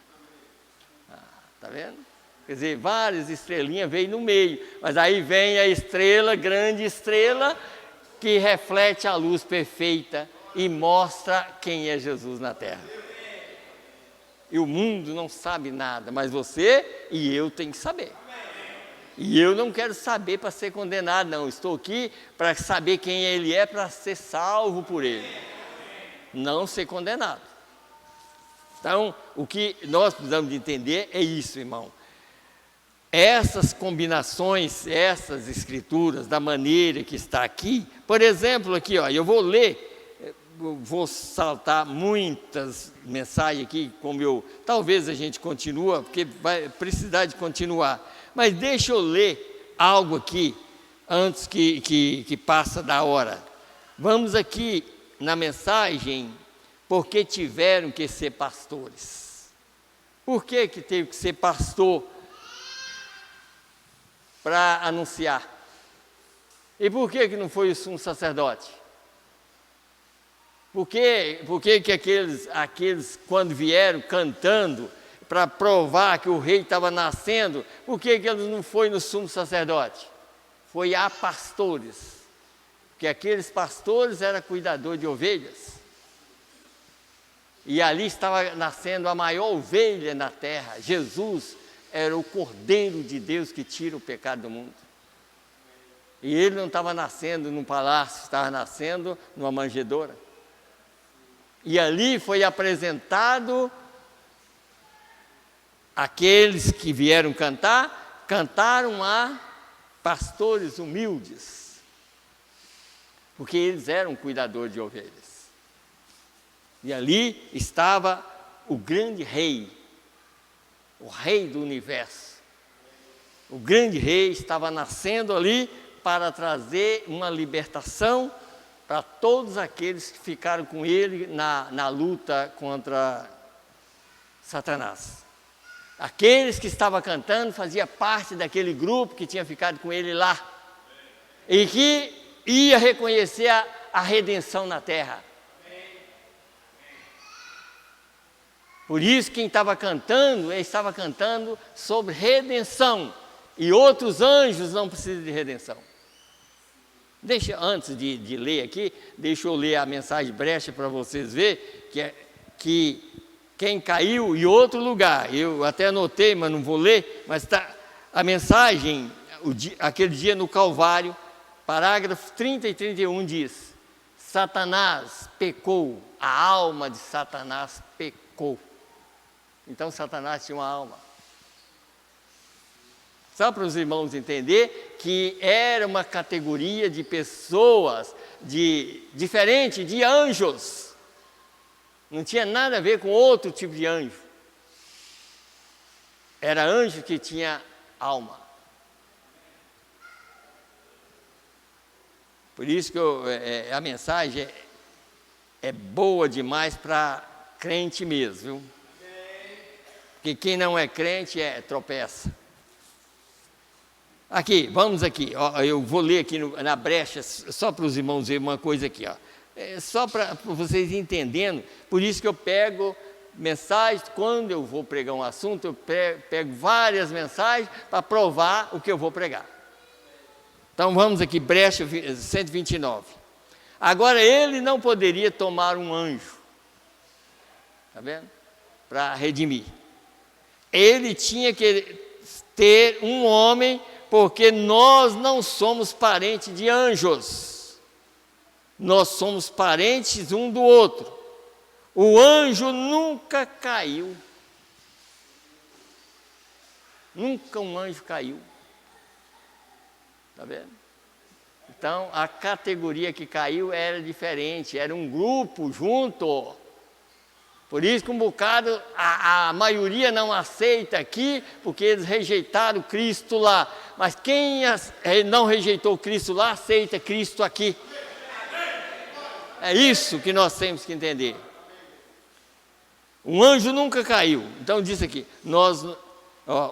Tá vendo? Quer dizer, várias estrelinhas veio no meio, mas aí vem a estrela, grande estrela, que reflete a luz perfeita e mostra quem é Jesus na terra. E o mundo não sabe nada, mas você e eu tem que saber. E eu não quero saber para ser condenado, não. Estou aqui para saber quem Ele é, para ser salvo por Ele. Não ser condenado. Então, o que nós precisamos de entender é isso, irmão. Essas combinações, essas escrituras, da maneira que está aqui, por exemplo, aqui, ó, eu vou ler, vou saltar muitas mensagens aqui, talvez a gente continue, porque vai precisar de continuar, mas deixa eu ler algo aqui, antes que passa da hora. Vamos aqui na mensagem, porque tiveram que ser pastores. Por que teve que ser pastor? Para anunciar. E por que não foi o sumo sacerdote? Por que aqueles quando vieram cantando para provar que o rei estava nascendo, por que eles não foi no sumo sacerdote? Foi a pastores. Porque aqueles pastores eram cuidadores de ovelhas. E ali estava nascendo a maior ovelha na terra. Jesus era o Cordeiro de Deus que tira o pecado do mundo. E ele não estava nascendo num palácio, estava nascendo numa manjedoura. E ali foi apresentado aqueles que vieram cantar, cantaram a pastores humildes, porque eles eram cuidadores de ovelhas. E ali estava o grande rei, o rei do universo. O grande rei estava nascendo ali para trazer uma libertação para todos aqueles que ficaram com ele na luta contra Satanás. Aqueles que estavam cantando faziam parte daquele grupo que tinha ficado com ele lá e que ia reconhecer a redenção na terra. Por isso, quem estava cantando, ele estava cantando sobre redenção. E outros anjos não precisam de redenção. Antes de ler aqui, deixa eu ler a mensagem brecha para vocês verem que quem caiu em outro lugar, eu até anotei, mas não vou ler, mas está a mensagem, aquele dia no Calvário, parágrafo 30 e 31 diz: Satanás pecou, a alma de Satanás pecou. Então Satanás tinha uma alma. Só para os irmãos entenderem que era uma categoria de pessoas diferente de anjos. Não tinha nada a ver com outro tipo de anjo. Era anjo que tinha alma. Por isso que a mensagem é boa demais para crente mesmo, viu? Porque quem não é crente tropeça. Aqui, vamos aqui, ó, eu vou ler aqui na brecha, só para os irmãos verem uma coisa aqui, ó. Só para vocês entendendo, por isso que eu pego mensagens, quando eu vou pregar um assunto, eu pego várias mensagens para provar o que eu vou pregar. Então vamos aqui, brecha 129. Agora ele não poderia tomar um anjo, está vendo? Para redimir. Ele tinha que ter um homem, porque nós não somos parentes de anjos. Nós somos parentes um do outro. O anjo nunca caiu. Nunca um anjo caiu. Está vendo? Então, a categoria que caiu era diferente, era um grupo junto. Por isso que um bocado, a maioria não aceita aqui, porque eles rejeitaram Cristo lá. Mas quem não rejeitou Cristo lá, aceita Cristo aqui. É isso que nós temos que entender. Um anjo nunca caiu. Então diz aqui,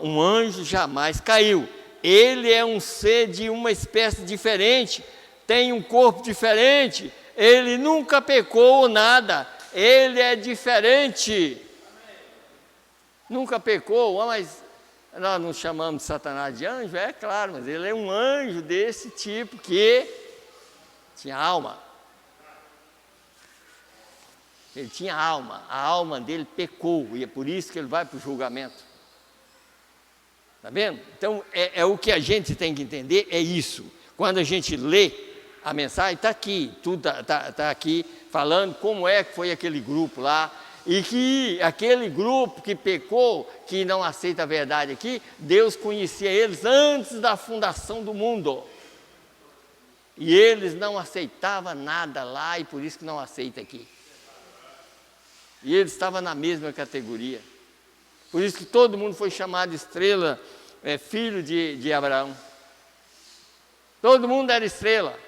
um anjo jamais caiu. Ele é um ser de uma espécie diferente, tem um corpo diferente, ele nunca pecou nada, ele é diferente. Nunca pecou, mas nós não chamamos Satanás de anjo, é claro, mas ele é um anjo desse tipo que tinha alma. Ele tinha alma, a alma dele pecou, e é por isso que ele vai para o julgamento. Está vendo? Então, o que a gente tem que entender é isso. Quando a gente lê a mensagem, está aqui, tudo está aqui, falando como é que foi aquele grupo lá, E que aquele grupo que pecou, que não aceita a verdade aqui, Deus conhecia eles antes da fundação do mundo. E eles não aceitavam nada lá, e por isso que não aceita aqui. E eles estavam na mesma categoria. Por isso que todo mundo foi chamado de estrela, filho de Abraão. Todo mundo era estrela.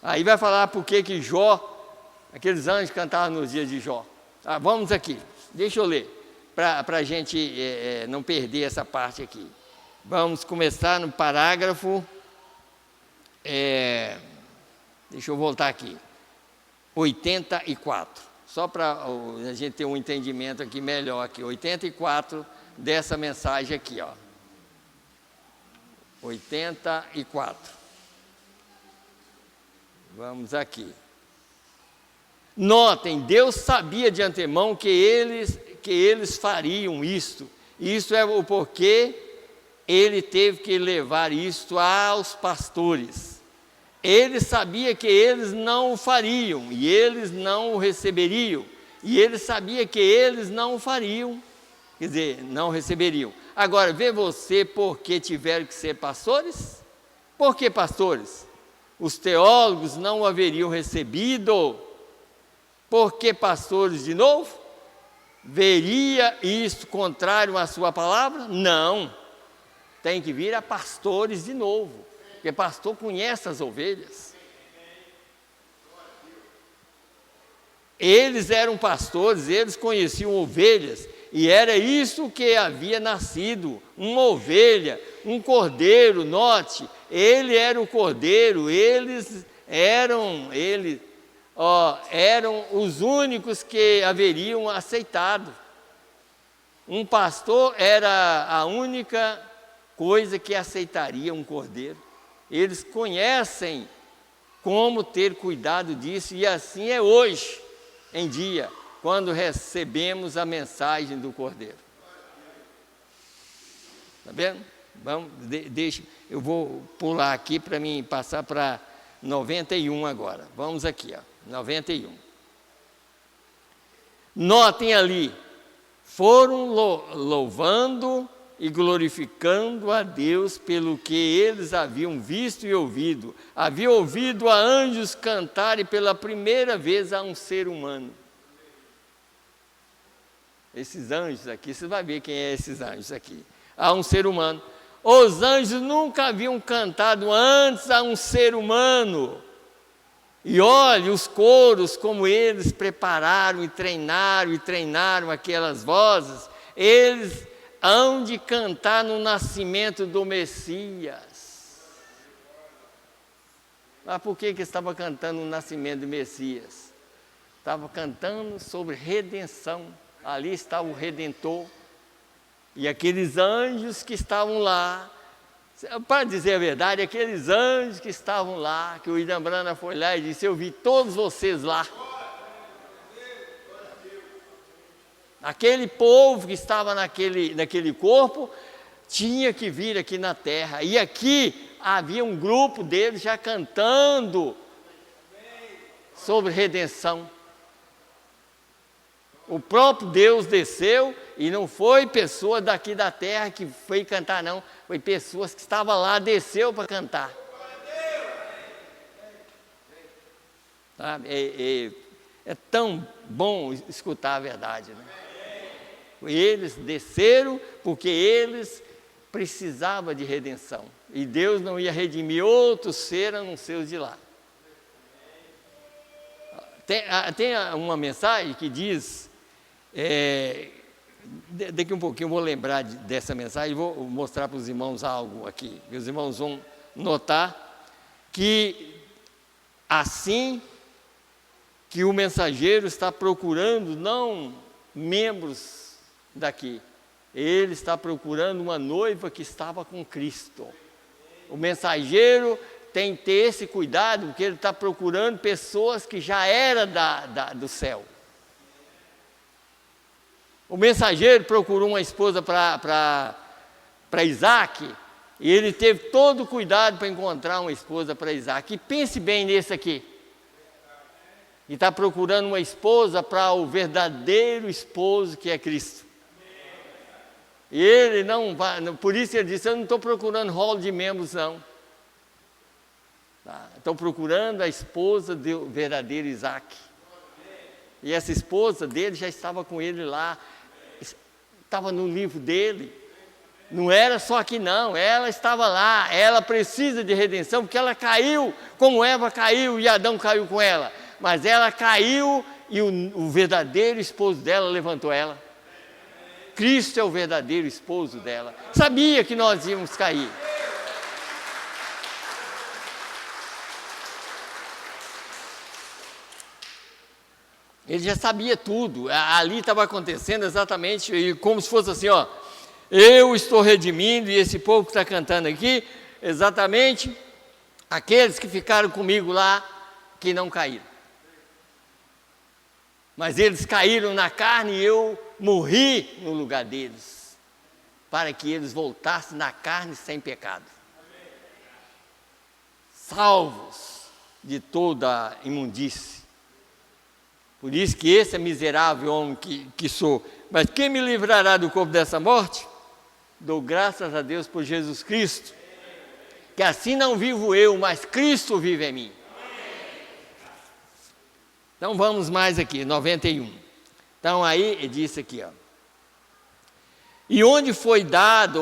Aí vai falar por que Jó, aqueles anjos cantavam nos dias de Jó. Vamos aqui, deixa eu ler, para a gente não perder essa parte aqui. Vamos começar no parágrafo, deixa eu voltar aqui, 84, só para a gente ter um entendimento aqui melhor, aqui, 84 dessa mensagem aqui, ó. 84. Vamos aqui. Notem, Deus sabia de antemão que eles fariam isto. Isso é o porquê ele teve que levar isto aos pastores. Ele sabia que eles não o fariam, e eles não o receberiam. E ele sabia que eles não o fariam, quer dizer, não receberiam. Agora, vê você por que tiveram que ser pastores? Por que pastores? Os teólogos não o haveriam recebido. Por que pastores de novo? Veria isto contrário à sua palavra? Não. Tem que vir a pastores de novo, porque pastor conhece as ovelhas. Eles eram pastores, eles conheciam ovelhas, e era isso que havia nascido, uma ovelha, um cordeiro. Note, ele era o cordeiro, eles eram os únicos que haveriam aceitado. Um pastor era a única coisa que aceitaria um cordeiro. Eles conhecem como ter cuidado disso, e assim é hoje em dia, quando recebemos a mensagem do cordeiro. Está vendo? Vamos, deixa, eu vou pular aqui para mim passar para 91 agora. Vamos aqui, ó, 91. Notem ali, foram louvando e glorificando a Deus pelo que eles haviam visto e ouvido. Haviam ouvido a anjos cantarem pela primeira vez a um ser humano. Esses anjos aqui, você vai ver quem é esses anjos aqui. A um ser humano. Os anjos nunca haviam cantado antes a um ser humano. E olhe os coros, como eles prepararam e treinaram aquelas vozes. Eles hão de cantar no nascimento do Messias. Mas por que estava cantando no nascimento do Messias? Estava cantando sobre redenção. Ali está o Redentor. E aqueles anjos que estavam lá, para dizer a verdade, aqueles anjos que estavam lá, que o William Branham foi lá e disse: eu vi todos vocês lá. Aquele povo que estava naquele corpo tinha que vir aqui na terra. E aqui havia um grupo deles já cantando sobre redenção. O próprio Deus desceu, e não foi pessoa daqui da terra que foi cantar, não. Foi pessoas que estavam lá, desceu para cantar. Sabe? É tão bom escutar a verdade, né? Eles desceram porque eles precisavam de redenção. E Deus não ia redimir outro ser a não ser os de lá. Tem uma mensagem que diz... daqui um pouquinho eu vou lembrar dessa mensagem e vou mostrar para os irmãos algo aqui. E os irmãos vão notar que assim que o mensageiro está procurando não membros daqui, ele está procurando uma noiva que estava com Cristo. O mensageiro tem que ter esse cuidado, porque ele está procurando pessoas que já eram do céu. O mensageiro procurou uma esposa para Isaac, e ele teve todo o cuidado para encontrar uma esposa para Isaac. E pense bem nesse aqui. E está procurando uma esposa para o verdadeiro esposo que é Cristo. E ele não vai, por isso ele disse, eu não estou procurando rol de membros não. Estou procurando a esposa do verdadeiro Isaac. E essa esposa dele já estava com ele lá, estava no livro dele. Não era só aqui não, ela estava lá, ela precisa de redenção, porque ela caiu, como Eva caiu e Adão caiu com ela. Mas ela caiu e o verdadeiro esposo dela levantou ela. Cristo é o verdadeiro esposo dela. Sabia que nós íamos cair. Ele já sabia tudo, ali estava acontecendo exatamente como se fosse assim, ó, eu estou redimindo, e esse povo que está cantando aqui, exatamente aqueles que ficaram comigo lá, que não caíram. Mas eles caíram na carne e eu morri no lugar deles, para que eles voltassem na carne sem pecado. Salvos de toda a imundície. Por isso que esse é miserável homem que sou. Mas quem me livrará do corpo dessa morte? Dou graças a Deus por Jesus Cristo, que assim não vivo eu, mas Cristo vive em mim. Então vamos mais aqui, 91. Então aí ele disse aqui, ó. E onde foi dada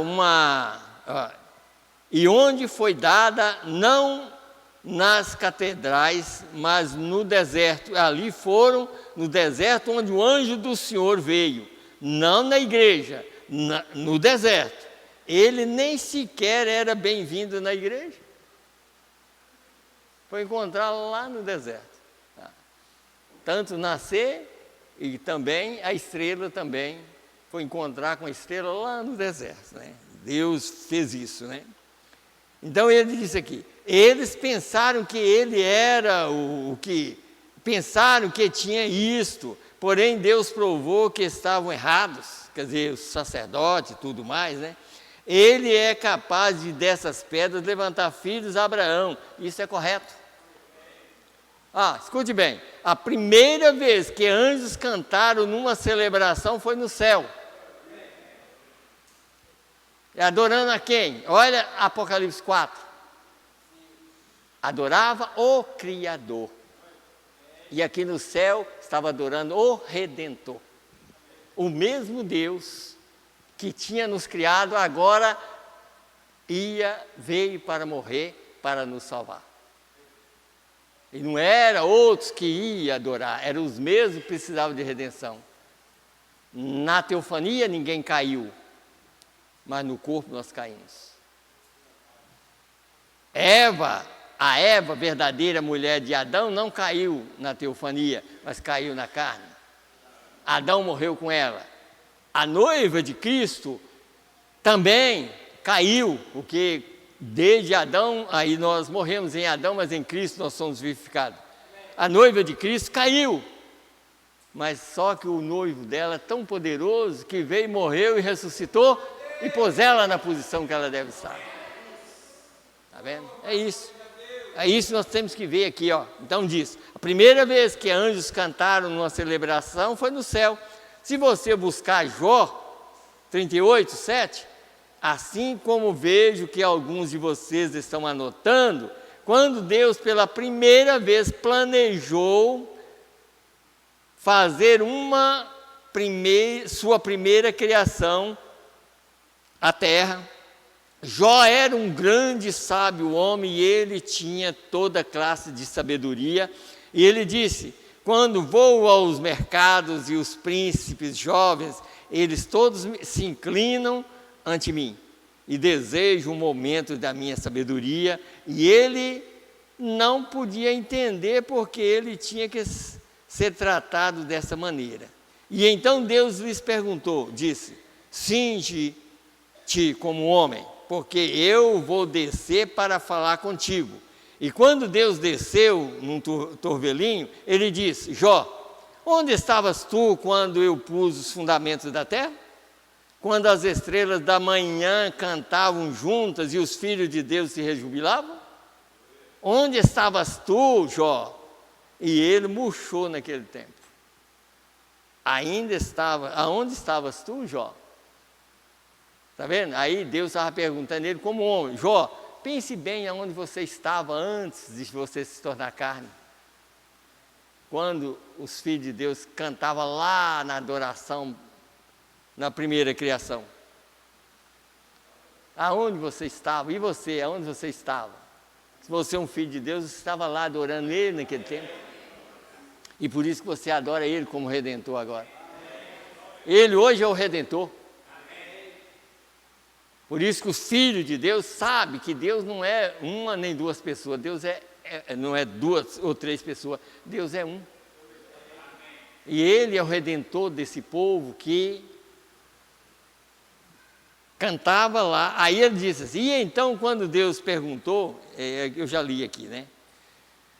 não nas catedrais, mas no deserto. Ali foram no deserto onde o anjo do Senhor veio, não na igreja, no deserto. Ele nem sequer era bem-vindo na igreja. Foi encontrá-lo lá no deserto. Tanto nascer e também a estrela também foi encontrar com a estrela lá no deserto, né? Deus fez isso, né? Então ele disse aqui, eles pensaram que ele era pensaram que tinha isto, porém Deus provou que estavam errados, quer dizer, os sacerdotes e tudo mais, né? Ele é capaz de dessas pedras levantar filhos a Abraão, isso é correto. Escute bem, a primeira vez que anjos cantaram numa celebração foi no céu. Adorando a quem? Olha Apocalipse 4. Adorava o Criador. E aqui no céu estava adorando o Redentor. O mesmo Deus que tinha nos criado agora veio para morrer, para nos salvar. E não era outros que iam adorar, eram os mesmos que precisavam de redenção. Na teofania ninguém caiu, mas no corpo nós caímos. A Eva, verdadeira mulher de Adão, não caiu na teofania, mas caiu na carne. Adão morreu com ela. A noiva de Cristo também caiu, porque desde Adão, aí nós morremos em Adão, mas em Cristo nós somos vivificados. A noiva de Cristo caiu, mas só que o noivo dela é tão poderoso que veio, morreu e ressuscitou e pôs ela na posição que ela deve estar. Está vendo? É isso. É isso que nós temos que ver aqui, ó. Então diz, a primeira vez que anjos cantaram numa celebração foi no céu. Se você buscar Jó 38, 7, assim como vejo que alguns de vocês estão anotando, quando Deus pela primeira vez planejou fazer sua primeira criação, a terra, Jó era um grande sábio homem e ele tinha toda classe de sabedoria. E ele disse, quando vou aos mercados e os príncipes jovens, eles todos se inclinam ante mim e desejam um momento da minha sabedoria. E ele não podia entender porque ele tinha que ser tratado dessa maneira. E então Deus lhes perguntou, disse, cinge-te como homem, porque eu vou descer para falar contigo. E quando Deus desceu num torvelinho, ele disse, Jó, onde estavas tu quando eu pus os fundamentos da terra? Quando as estrelas da manhã cantavam juntas e os filhos de Deus se rejubilavam? Onde estavas tu, Jó? e ele murchou naquele tempo. Ainda estava, aonde estavas tu, Jó? Está vendo? Aí Deus estava perguntando a ele como homem: Jó, pense bem aonde você estava antes de você se tornar carne. Quando os filhos de Deus cantavam lá na adoração, na primeira criação. Aonde você estava? E você, aonde você estava? Se você é um filho de Deus, você estava lá adorando Ele naquele tempo. E por isso que você adora Ele como Redentor agora. Ele hoje é o Redentor. Por isso que os filhos de Deus sabem que Deus não é uma nem duas pessoas. Deus não é duas ou três pessoas. Deus é um. E Ele é o Redentor desse povo que cantava lá. Aí ele disse assim, e então quando Deus perguntou, eu já li aqui, né?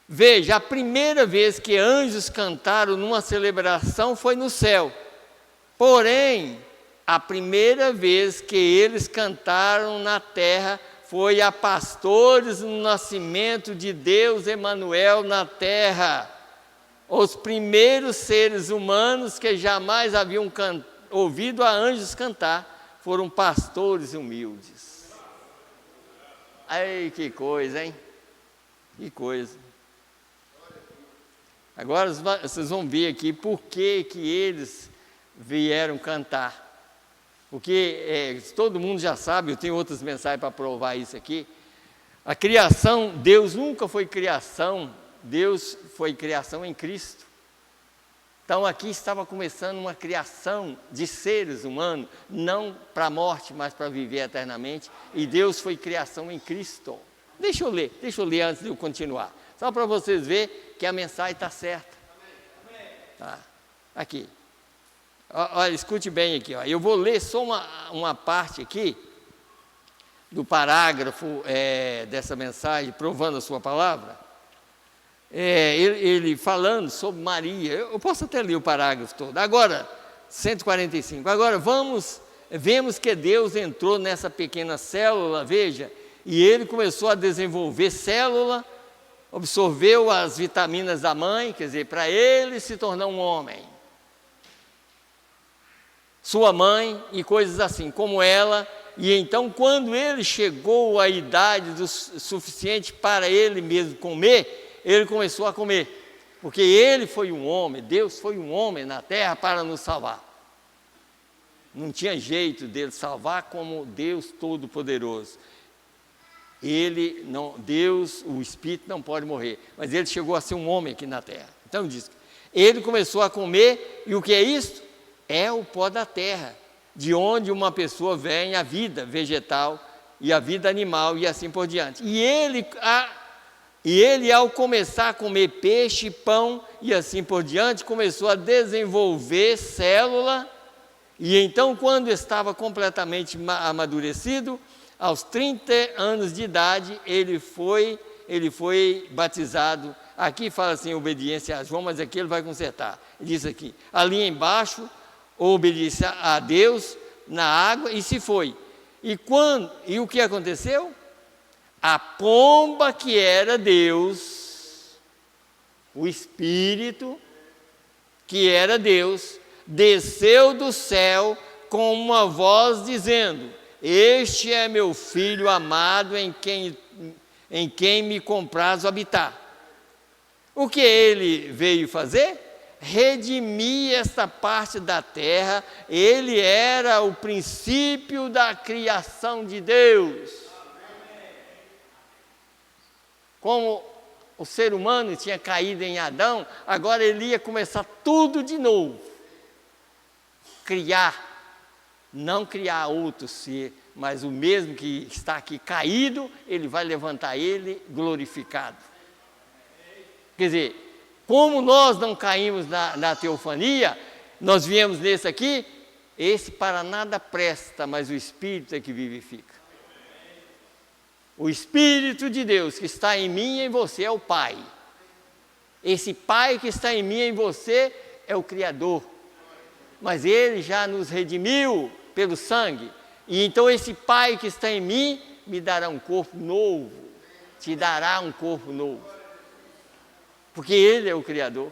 Veja, a primeira vez que anjos cantaram numa celebração foi no céu. Porém, a primeira vez que eles cantaram na terra foi a pastores no nascimento de Deus Emanuel na terra. Os primeiros seres humanos que jamais haviam ouvido a anjos cantar foram pastores humildes. Ai, que coisa, hein? Que coisa. Agora vocês vão ver aqui por que eles vieram cantar. Porque todo mundo já sabe, eu tenho outras mensagens para provar isso aqui. A criação, Deus nunca foi criação, Deus foi criação em Cristo. Então aqui estava começando uma criação de seres humanos, não para a morte, mas para viver eternamente. E Deus foi criação em Cristo. Deixa eu ler antes de eu continuar. Só para vocês verem que a mensagem está certa. Tá? Aqui. Olha, escute bem aqui. Ó. Eu vou ler só uma parte aqui do parágrafo dessa mensagem, provando a sua palavra. Ele falando sobre Maria. Eu posso até ler o parágrafo todo. Agora, 145. Agora vemos que Deus entrou nessa pequena célula, veja, e ele começou a desenvolver célula, absorveu as vitaminas da mãe, quer dizer, para ele se tornar um homem. Sua mãe e coisas assim, como ela. E então, quando ele chegou à idade suficiente para ele mesmo comer, ele começou a comer. Porque ele foi um homem, Deus foi um homem na terra para nos salvar. Não tinha jeito dele salvar como Deus Todo-Poderoso. Deus, o Espírito não pode morrer, mas ele chegou a ser um homem aqui na terra. Então diz, ele começou a comer, e o que é isso? É o pó da terra, de onde uma pessoa vem a vida vegetal e a vida animal e assim por diante. E ele ao começar a comer peixe, pão e assim por diante, começou a desenvolver célula, e então quando estava completamente amadurecido, aos 30 anos de idade, ele foi batizado. Aqui fala assim, obediência a João, mas aqui ele vai consertar. Ele diz aqui, ali embaixo, obediência a Deus na água e se foi. E o que aconteceu? A pomba que era Deus, o Espírito que era Deus, desceu do céu com uma voz dizendo: este é meu filho amado em quem me comprazo habitar. O que ele veio fazer? Redimir esta parte da terra. Ele era o princípio da criação de Deus. Como o ser humano tinha caído em Adão, agora ele ia começar tudo de novo. Não criar outro ser, mas o mesmo que está aqui caído, ele vai levantar ele glorificado. Quer dizer, como nós não caímos na teofania, nós viemos nesse aqui, esse para nada presta, mas o Espírito é que vivifica. O Espírito de Deus que está em mim e em você é o Pai. Esse Pai que está em mim e em você é o Criador. Mas Ele já nos redimiu pelo sangue. E então esse Pai que está em mim me dará um corpo novo. Te dará um corpo novo. porque Ele é o Criador.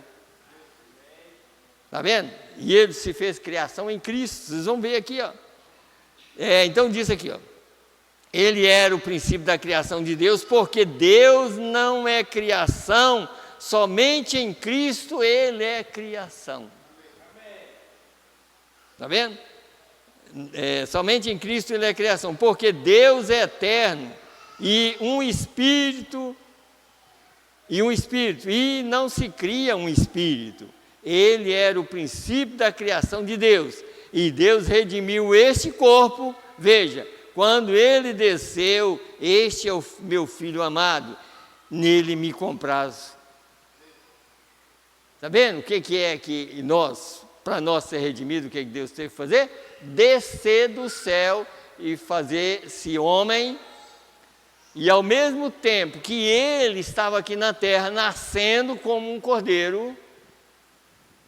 Está vendo? E Ele se fez criação em Cristo. Vocês vão ver aqui, ó. Então diz aqui, ó. Ele era o princípio da criação de Deus, porque Deus não é criação, somente em Cristo Ele é criação. Está vendo? Somente em Cristo Ele é criação, porque Deus é eterno, e um Espírito, e não se cria um Espírito. Ele era o princípio da criação de Deus, e Deus redimiu este corpo, veja, quando Ele desceu, este é o meu Filho amado, nele me comprazo. Está vendo o que é que nós, para nós ser redimidos, o que Deus teve que fazer? Descer do céu e fazer-se homem, e ao mesmo tempo que Ele estava aqui na terra, nascendo como um cordeiro,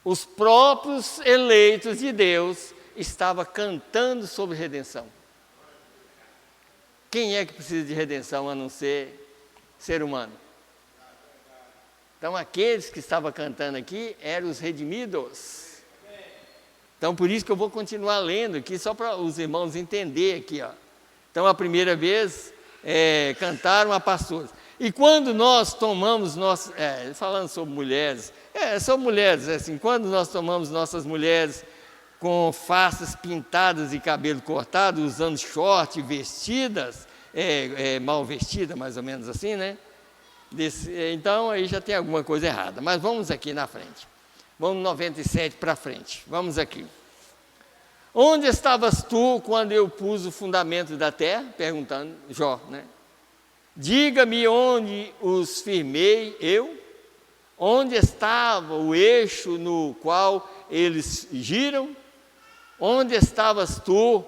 os próprios eleitos de Deus estavam cantando sobre redenção. Quem é que precisa de redenção a não ser ser humano? Então, aqueles que estavam cantando aqui eram os redimidos. Então, por isso que eu vou continuar lendo aqui, só para os irmãos entenderem aqui, ó. Então, a primeira vez, cantaram a pastores. E quando nós tomamos, falando sobre mulheres, assim, quando nós tomamos nossas mulheres com faces pintadas e cabelo cortado, usando short, vestidas, mal vestidas, mais ou menos assim, né? Então, aí já tem alguma coisa errada. Mas vamos aqui na frente. Vamos 97 para frente. Vamos aqui. Onde estavas tu quando eu pus o fundamento da terra? Perguntando Jó, né? Diga-me onde os firmei eu? Onde estava o eixo no qual eles giram? Onde estavas tu?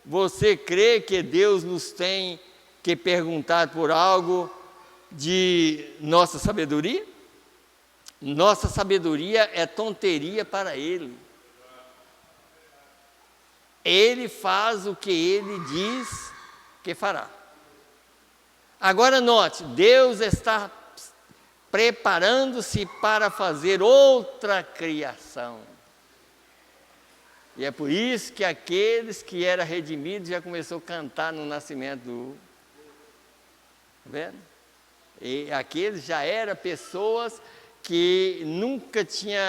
Você crê que Deus nos tem que perguntar por algo de nossa sabedoria? Nossa sabedoria é tonteria para Ele. Ele faz o que Ele diz que fará. Agora note, Deus está preparando-se para fazer outra criação. E é por isso que aqueles que eram redimidos já começou a cantar no nascimento do... Está vendo? E aqueles já eram pessoas que nunca tinham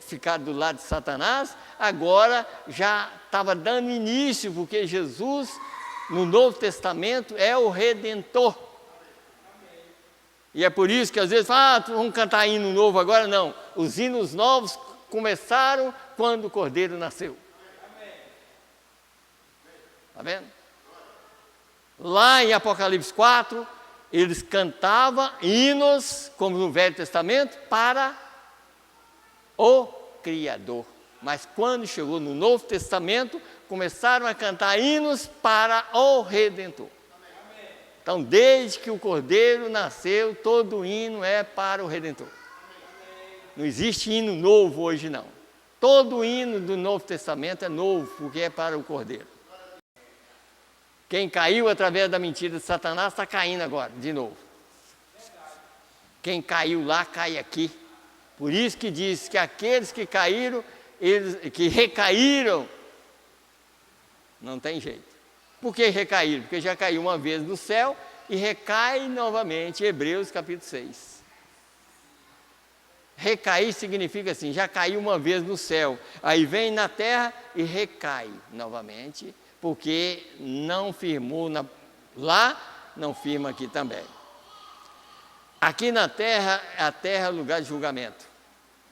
ficado do lado de Satanás, agora já estava dando início, porque Jesus, no Novo Testamento, é o Redentor. E é por isso que às vezes fala, vamos cantar hino novo agora? Não, os hinos novos começaram quando o Cordeiro nasceu. Está vendo? Lá em Apocalipse 4, eles cantavam hinos, como no Velho Testamento, para o Criador. Mas quando chegou no Novo Testamento, começaram a cantar hinos para o Redentor. Então, desde que o Cordeiro nasceu, todo hino é para o Redentor. Não existe hino novo hoje, não. Todo hino do Novo Testamento é novo, porque é para o Cordeiro. Quem caiu através da mentira de Satanás está caindo agora, de novo. Quem caiu lá, cai aqui. Por isso que diz que aqueles que caíram, que recaíram, não tem jeito. Por que recaíram? Porque já caiu uma vez no céu e recai novamente, Hebreus capítulo 6. Recair significa assim, já caiu uma vez no céu, aí vem na terra e recai novamente, porque não firmou lá, não firma aqui também. Aqui na terra, a terra é o lugar de julgamento.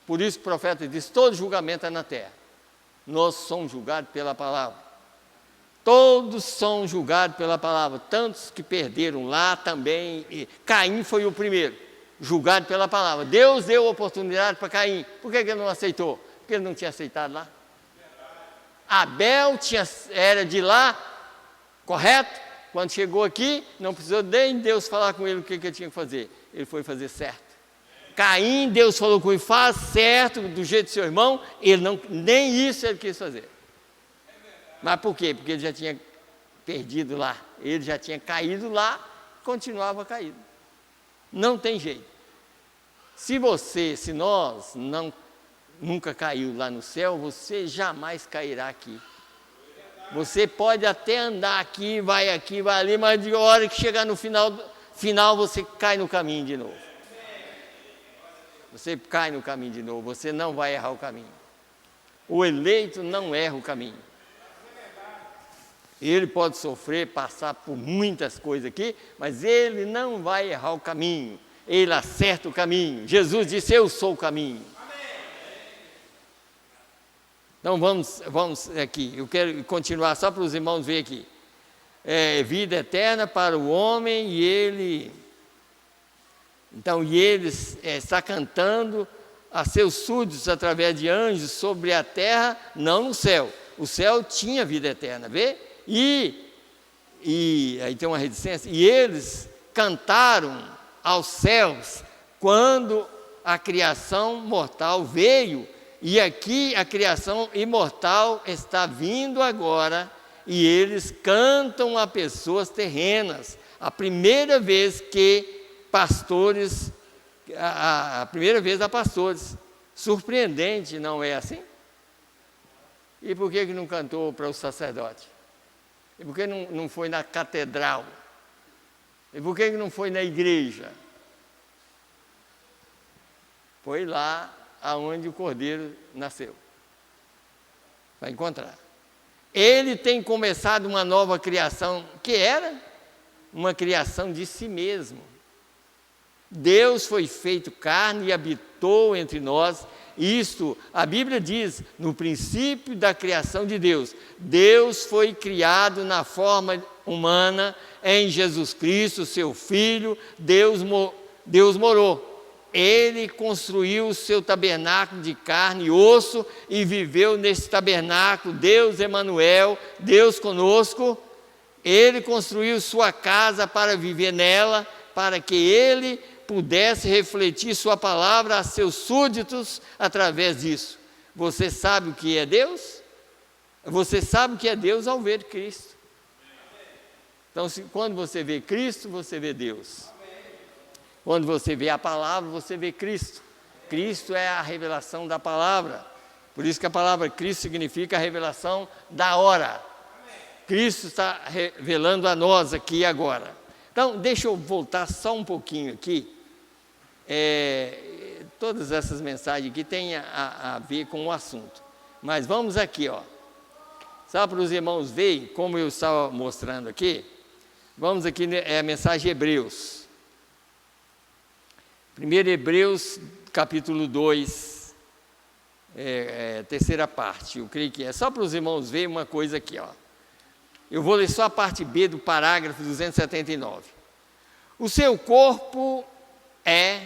Por isso que o profeta diz, todo julgamento é na terra. Nós somos julgados pela palavra. Todos são julgados pela palavra, tantos que perderam lá também. Caim foi o primeiro, julgado pela palavra. Deus deu oportunidade para Caim. Por que ele não aceitou? Porque ele não tinha aceitado lá. Abel era de lá, correto? Quando chegou aqui, não precisou nem Deus falar com ele o que ele tinha que fazer. Ele foi fazer certo. Caim, Deus falou com ele, faz certo, do jeito do seu irmão, ele não, nem isso ele quis fazer. Mas por quê? Porque ele já tinha perdido lá, ele já tinha caído lá, continuava caído. Não tem jeito. Se nós nunca caiu lá no céu, você jamais cairá aqui. Você pode até andar aqui, vai ali, mas de hora que chegar no final você cai no caminho de novo. Você cai no caminho de novo, você não vai errar o caminho. O eleito não erra o caminho. Ele pode sofrer, passar por muitas coisas aqui, mas ele não vai errar o caminho. Ele acerta o caminho. Jesus disse: eu sou o caminho. Então vamos aqui. Eu quero continuar só para os irmãos verem aqui. Vida eterna para o homem e ele está cantando a seus súditos através de anjos sobre a terra, não no céu. O céu tinha vida eterna, vê? E aí tem uma reticência. E eles cantaram aos céus quando a criação mortal veio. E aqui a criação imortal está vindo agora, e eles cantam a pessoas terrenas. A primeira vez que pastores, a primeira vez a pastores. Surpreendente, não é assim? E por que não cantou para o sacerdote? E por que não foi na catedral? E por que não foi na igreja? Foi lá aonde o Cordeiro nasceu, para encontrar. Ele tem começado uma nova criação, que era uma criação de si mesmo. Deus foi feito carne e habitou entre nós. Isto, a Bíblia diz, no princípio da criação de Deus. Deus foi criado na forma humana, em Jesus Cristo, seu Filho. Deus morou. Ele construiu o seu tabernáculo de carne e osso e viveu nesse tabernáculo. Deus Emanuel, Deus conosco. Ele construiu sua casa para viver nela, para que ele pudesse refletir sua palavra a seus súditos através disso. Você sabe o que é Deus? Você sabe o que é Deus ao ver Cristo. Então, quando você vê Cristo, você vê Deus. Quando você vê a palavra, você vê Cristo. Cristo é a revelação da palavra. Por isso que a palavra Cristo significa a revelação da hora. Cristo está revelando a nós aqui e agora. Então, deixa eu voltar só um pouquinho aqui. Todas essas mensagens aqui têm a ver com o assunto. Mas vamos aqui, ó. Só para os irmãos verem, como eu estava mostrando aqui. Vamos aqui, a mensagem de Hebreus. 1 Hebreus, capítulo 2, terceira parte. Eu creio que é só para os irmãos verem uma coisa aqui, ó. Eu vou ler só a parte B do parágrafo 279. O seu corpo é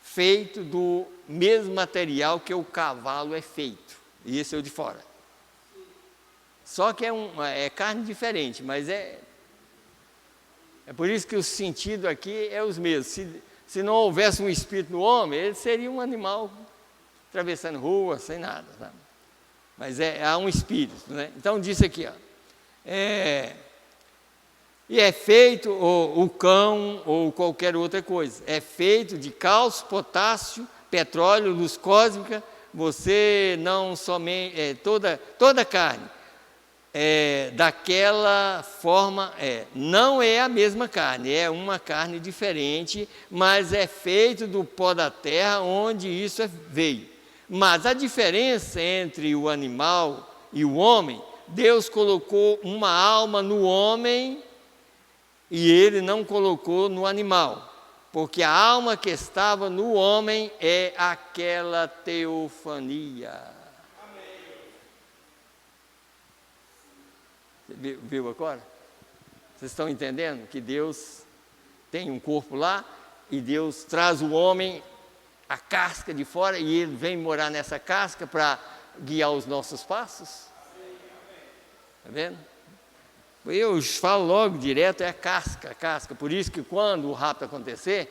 feito do mesmo material que o cavalo é feito. E esse é o de fora. Só que é carne diferente, mas é por isso que o sentido aqui é os mesmos. Se não houvesse um espírito no homem, ele seria um animal atravessando rua, sem nada, sabe? Mas há um espírito, né? Então disse aqui, ó. E é feito, o cão ou qualquer outra coisa, é feito de cálcio, potássio, petróleo, luz cósmica. Você não somente, toda carne, daquela forma, não é a mesma carne, é uma carne diferente, mas é feito do pó da terra onde isso veio. Mas a diferença entre o animal e o homem, Deus colocou uma alma no homem e ele não colocou no animal, porque a alma que estava no homem é aquela teofania. Viu agora? Vocês estão entendendo que Deus tem um corpo lá e Deus traz o homem, a casca de fora, e ele vem morar nessa casca para guiar os nossos passos? Está vendo? Eu falo logo direto, é a casca. Por isso que quando o rapto acontecer,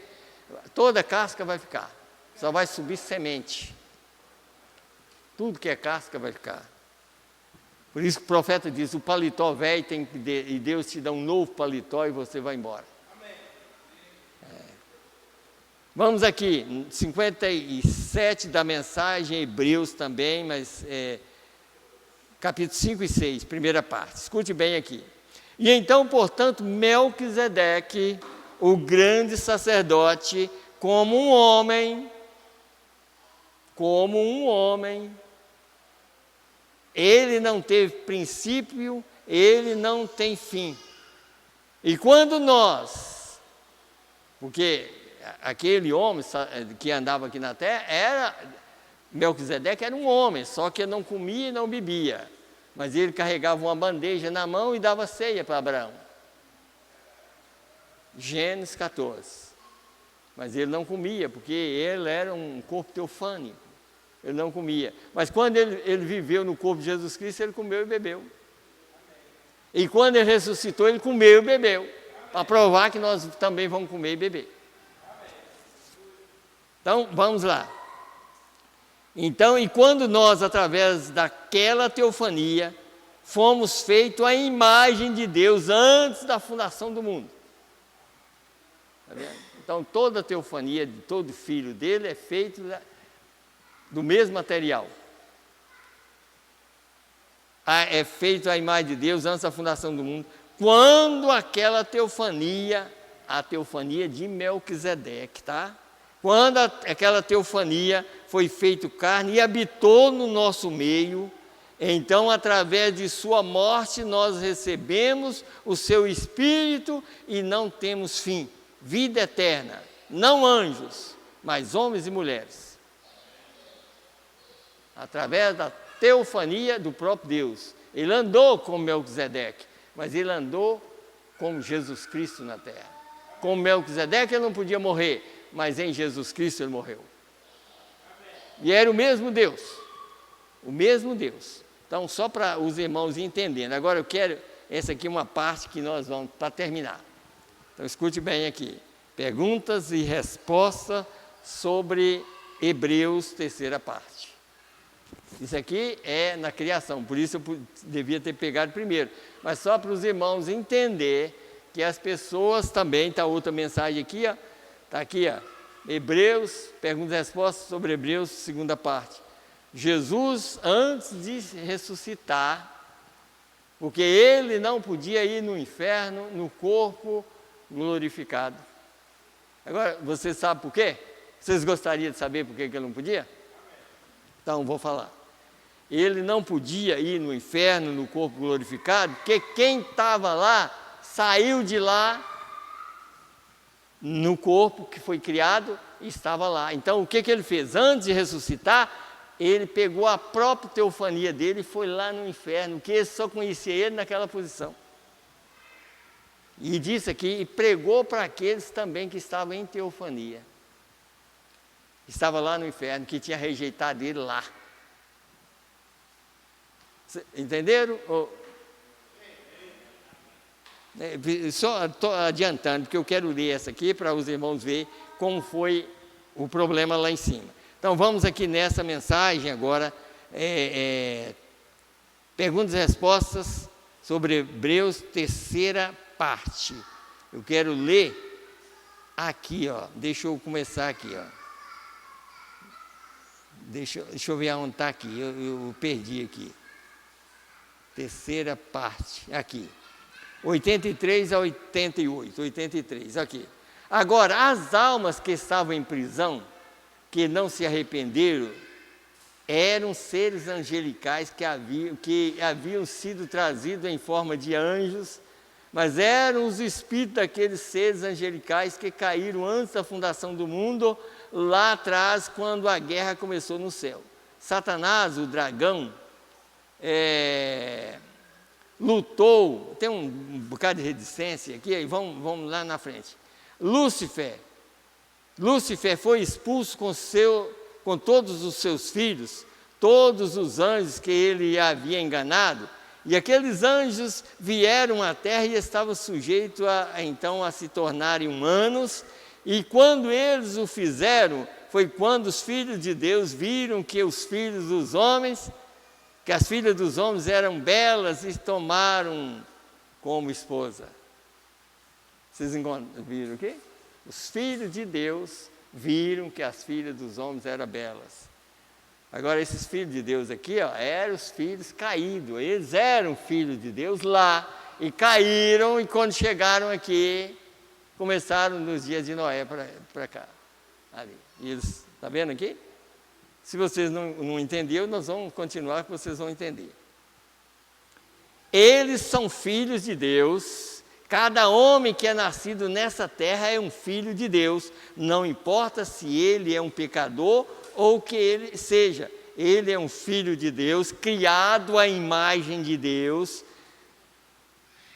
toda a casca vai ficar. Só vai subir semente. Tudo que é casca vai ficar. Por isso que o profeta diz, o paletó velho e Deus te dá um novo paletó e você vai embora. Vamos aqui, 57 da mensagem, Hebreus também, mas capítulo 5 e 6, primeira parte. Escute bem aqui. E então, portanto, Melquisedeque, o grande sacerdote, como um homem, ele não teve princípio, ele não tem fim. E quando nós, porque aquele homem que andava aqui na terra, Melquisedeque era um homem, só que não comia e não bebia. Mas ele carregava uma bandeja na mão e dava ceia para Abraão. Gênesis 14. Mas ele não comia, porque ele era um corpo teofânico. Ele não comia. Mas quando ele viveu no corpo de Jesus Cristo, ele comeu e bebeu. E quando ele ressuscitou, ele comeu e bebeu. Para provar que nós também vamos comer e beber. Então, vamos lá. Então, e quando nós, através daquela teofania, fomos feitos à imagem de Deus antes da fundação do mundo. Está vendo? Então, toda a teofania de todo filho dele é feito do mesmo material. É feito à imagem de Deus antes da fundação do mundo, quando aquela teofania, a teofania de Melquisedeque, tá? Quando aquela teofania foi feita carne e habitou no nosso meio, então, através de sua morte, nós recebemos o seu Espírito e não temos fim, vida eterna, não anjos, mas homens e mulheres. Através da teofania do próprio Deus. Ele andou como Melquisedeque, mas ele andou como Jesus Cristo na terra. Como Melquisedeque ele não podia morrer, mas em Jesus Cristo ele morreu. E era o mesmo Deus. O mesmo Deus. Então, só para os irmãos entenderem. Agora eu quero, essa aqui é uma parte que nós vamos, para terminar. Então, escute bem aqui. Perguntas e respostas sobre Hebreus, terceira parte. Isso aqui é na criação, por isso eu devia ter pegado primeiro. Mas só para os irmãos entenderem que as pessoas também, está outra mensagem aqui, ó. Está aqui, ó, Hebreus, perguntas e respostas sobre Hebreus, segunda parte. Jesus, antes de ressuscitar, porque ele não podia ir no inferno, no corpo glorificado. Agora, você sabe por quê? Vocês gostariam de saber por que ele não podia? Então, vou falar. Ele não podia ir no inferno, no corpo glorificado, porque quem estava lá, saiu de lá, no corpo que foi criado, estava lá. Então, o que ele fez? Antes de ressuscitar, ele pegou a própria teofania dele e foi lá no inferno, que ele só conhecia ele naquela posição. E disse aqui, e pregou para aqueles também que estavam em teofania. Estava lá no inferno, que tinha rejeitado ele lá. Entenderam? Só estou adiantando, porque eu quero ler essa aqui para os irmãos verem como foi o problema lá em cima. Então, vamos aqui nessa mensagem agora, perguntas e respostas sobre Hebreus, terceira parte. Eu quero ler aqui, ó, deixa eu começar aqui, ó. Deixa eu ver onde está aqui, eu perdi aqui. Terceira parte, aqui. 83 a 88, 83, aqui. Agora, as almas que estavam em prisão, que não se arrependeram, eram seres angelicais que haviam sido trazidos em forma de anjos, mas eram os espíritos daqueles seres angelicais que caíram antes da fundação do mundo, lá atrás, quando a guerra começou no céu. Satanás, o dragão, lutou, tem um bocado de resistência aqui, aí vamos lá na frente. Lúcifer foi expulso com todos os seus filhos, todos os anjos que ele havia enganado, e aqueles anjos vieram à terra e estavam sujeitos então a se tornarem humanos, e quando eles o fizeram, foi quando os filhos de Deus viram que os filhos dos homens, que as filhas dos homens eram belas e tomaram como esposa. Vocês viram o quê? Os filhos de Deus viram que as filhas dos homens eram belas. Agora, esses filhos de Deus aqui, ó, eram os filhos caídos. Eles eram filhos de Deus lá e caíram, e quando chegaram aqui, começaram nos dias de Noé para cá. Ali. E eles, está vendo aqui? Se vocês não entenderam, nós vamos continuar que vocês vão entender. Eles são filhos de Deus. Cada homem que é nascido nessa terra é um filho de Deus. Não importa se ele é um pecador ou que ele seja. Ele é um filho de Deus, criado à imagem de Deus,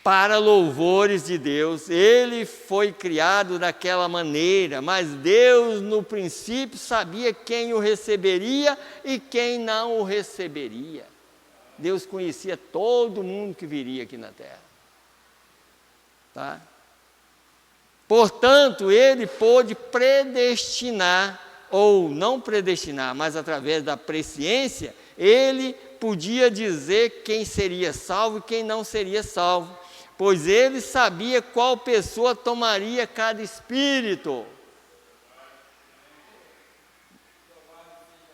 para louvores de Deus. Ele foi criado daquela maneira, mas Deus no princípio sabia quem o receberia e quem não o receberia. Deus conhecia todo mundo que viria aqui na terra. Tá? Portanto, ele pôde predestinar, ou não predestinar, mas através da presciência, ele podia dizer quem seria salvo e quem não seria salvo, pois ele sabia qual pessoa tomaria cada espírito.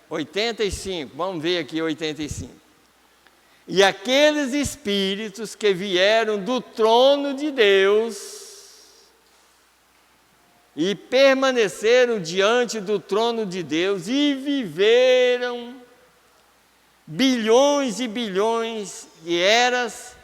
85, vamos ver aqui 85. E aqueles espíritos que vieram do trono de Deus e permaneceram diante do trono de Deus e viveram bilhões e bilhões de eras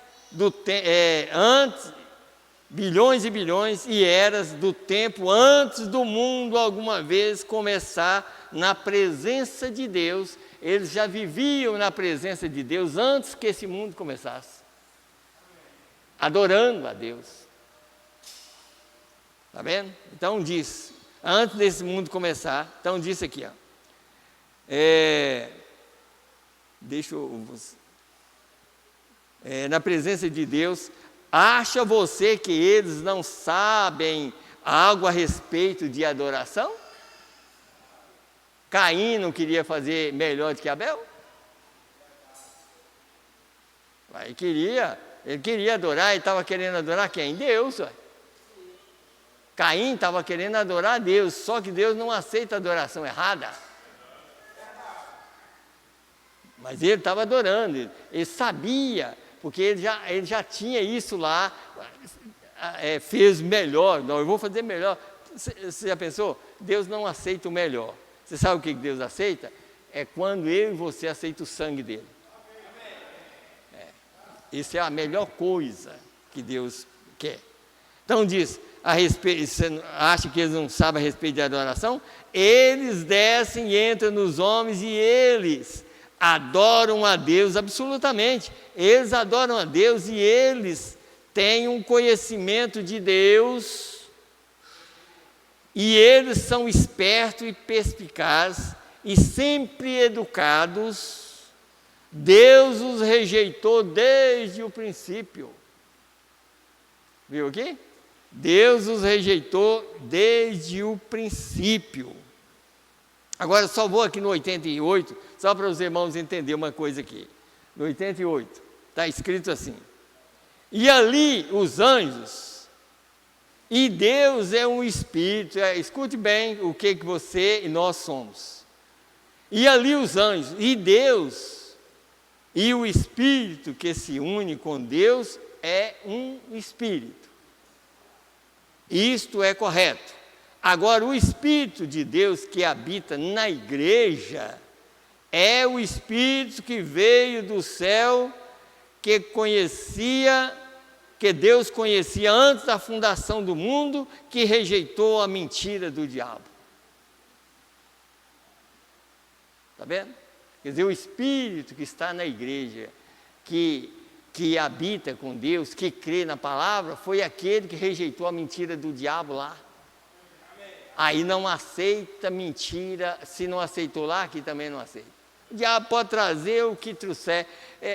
bilhões e bilhões e eras do tempo antes do mundo alguma vez começar na presença de Deus. Eles já viviam na presença de Deus antes que esse mundo começasse, adorando a Deus. Está vendo? Então diz, antes desse mundo começar, então disse aqui, ó, na presença de Deus, acha você que eles não sabem algo a respeito de adoração? Caim não queria fazer melhor do que Abel? Ele queria adorar, ele estava querendo adorar quem? Deus. Ué. Caim estava querendo adorar Deus, só que Deus não aceita a adoração errada. Mas ele estava adorando, ele sabia, porque ele já tinha isso lá, fez melhor. Não, eu vou fazer melhor. Você já pensou? Deus não aceita o melhor. Você sabe o que Deus aceita? É quando eu e você aceita o sangue dele. Isso é a melhor coisa que Deus quer. Então diz, você acha que eles não sabem a respeito de adoração? Eles descem e entram nos homens e eles adoram a Deus absolutamente. Eles adoram a Deus e eles têm um conhecimento de Deus. E eles são espertos e perspicazes e sempre educados. Deus os rejeitou desde o princípio. Viu aqui? Deus os rejeitou desde o princípio. Agora só vou aqui no 88, só para os irmãos entenderem uma coisa aqui. No 88, está escrito assim: e ali os anjos, e Deus é um espírito, escute bem o que você e nós somos. E ali os anjos, e Deus, e o espírito que se une com Deus é um espírito. Isto é correto. Agora, o Espírito de Deus que habita na igreja é o Espírito que veio do céu, que Deus conhecia antes da fundação do mundo, que rejeitou a mentira do diabo. Está vendo? Quer dizer, o Espírito que está na igreja, que habita com Deus, que crê na palavra, foi aquele que rejeitou a mentira do diabo lá. Aí não aceita mentira, se não aceitou lá, aqui também não aceita. O diabo pode trazer o que trouxer,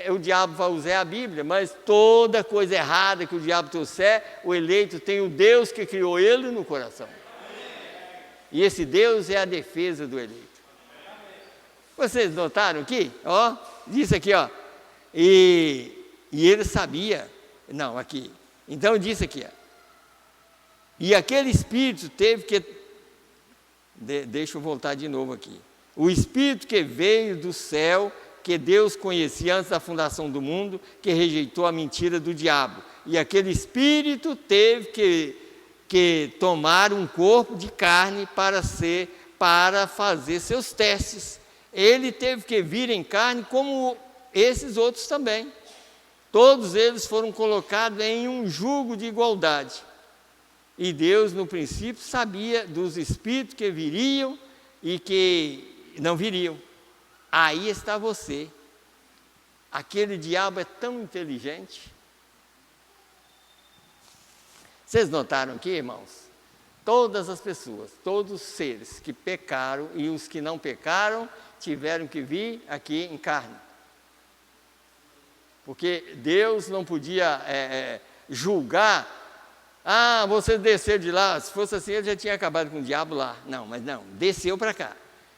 o diabo vai usar a Bíblia, mas toda coisa errada que o diabo trouxer, o eleito tem o Deus que criou ele no coração. E esse Deus é a defesa do eleito. Vocês notaram aqui? Ó, disse aqui, ó, e ele sabia, não, aqui, então disse aqui, ó, e aquele espírito teve que, Deixa eu voltar de novo aqui. O Espírito que veio do céu, que Deus conhecia antes da fundação do mundo, que rejeitou a mentira do diabo. E aquele Espírito teve que tomar um corpo de carne para fazer seus testes. Ele teve que vir em carne como esses outros também. Todos eles foram colocados em um jugo de igualdade. E Deus, no princípio, sabia dos espíritos que viriam e que não viriam. Aí está você. Aquele diabo é tão inteligente. Vocês notaram aqui, irmãos? Todas as pessoas, todos os seres que pecaram e os que não pecaram, tiveram que vir aqui em carne. Porque Deus não podia julgar, você desceu de lá, se fosse assim ele já tinha acabado com o diabo lá. Não, mas não, desceu para cá.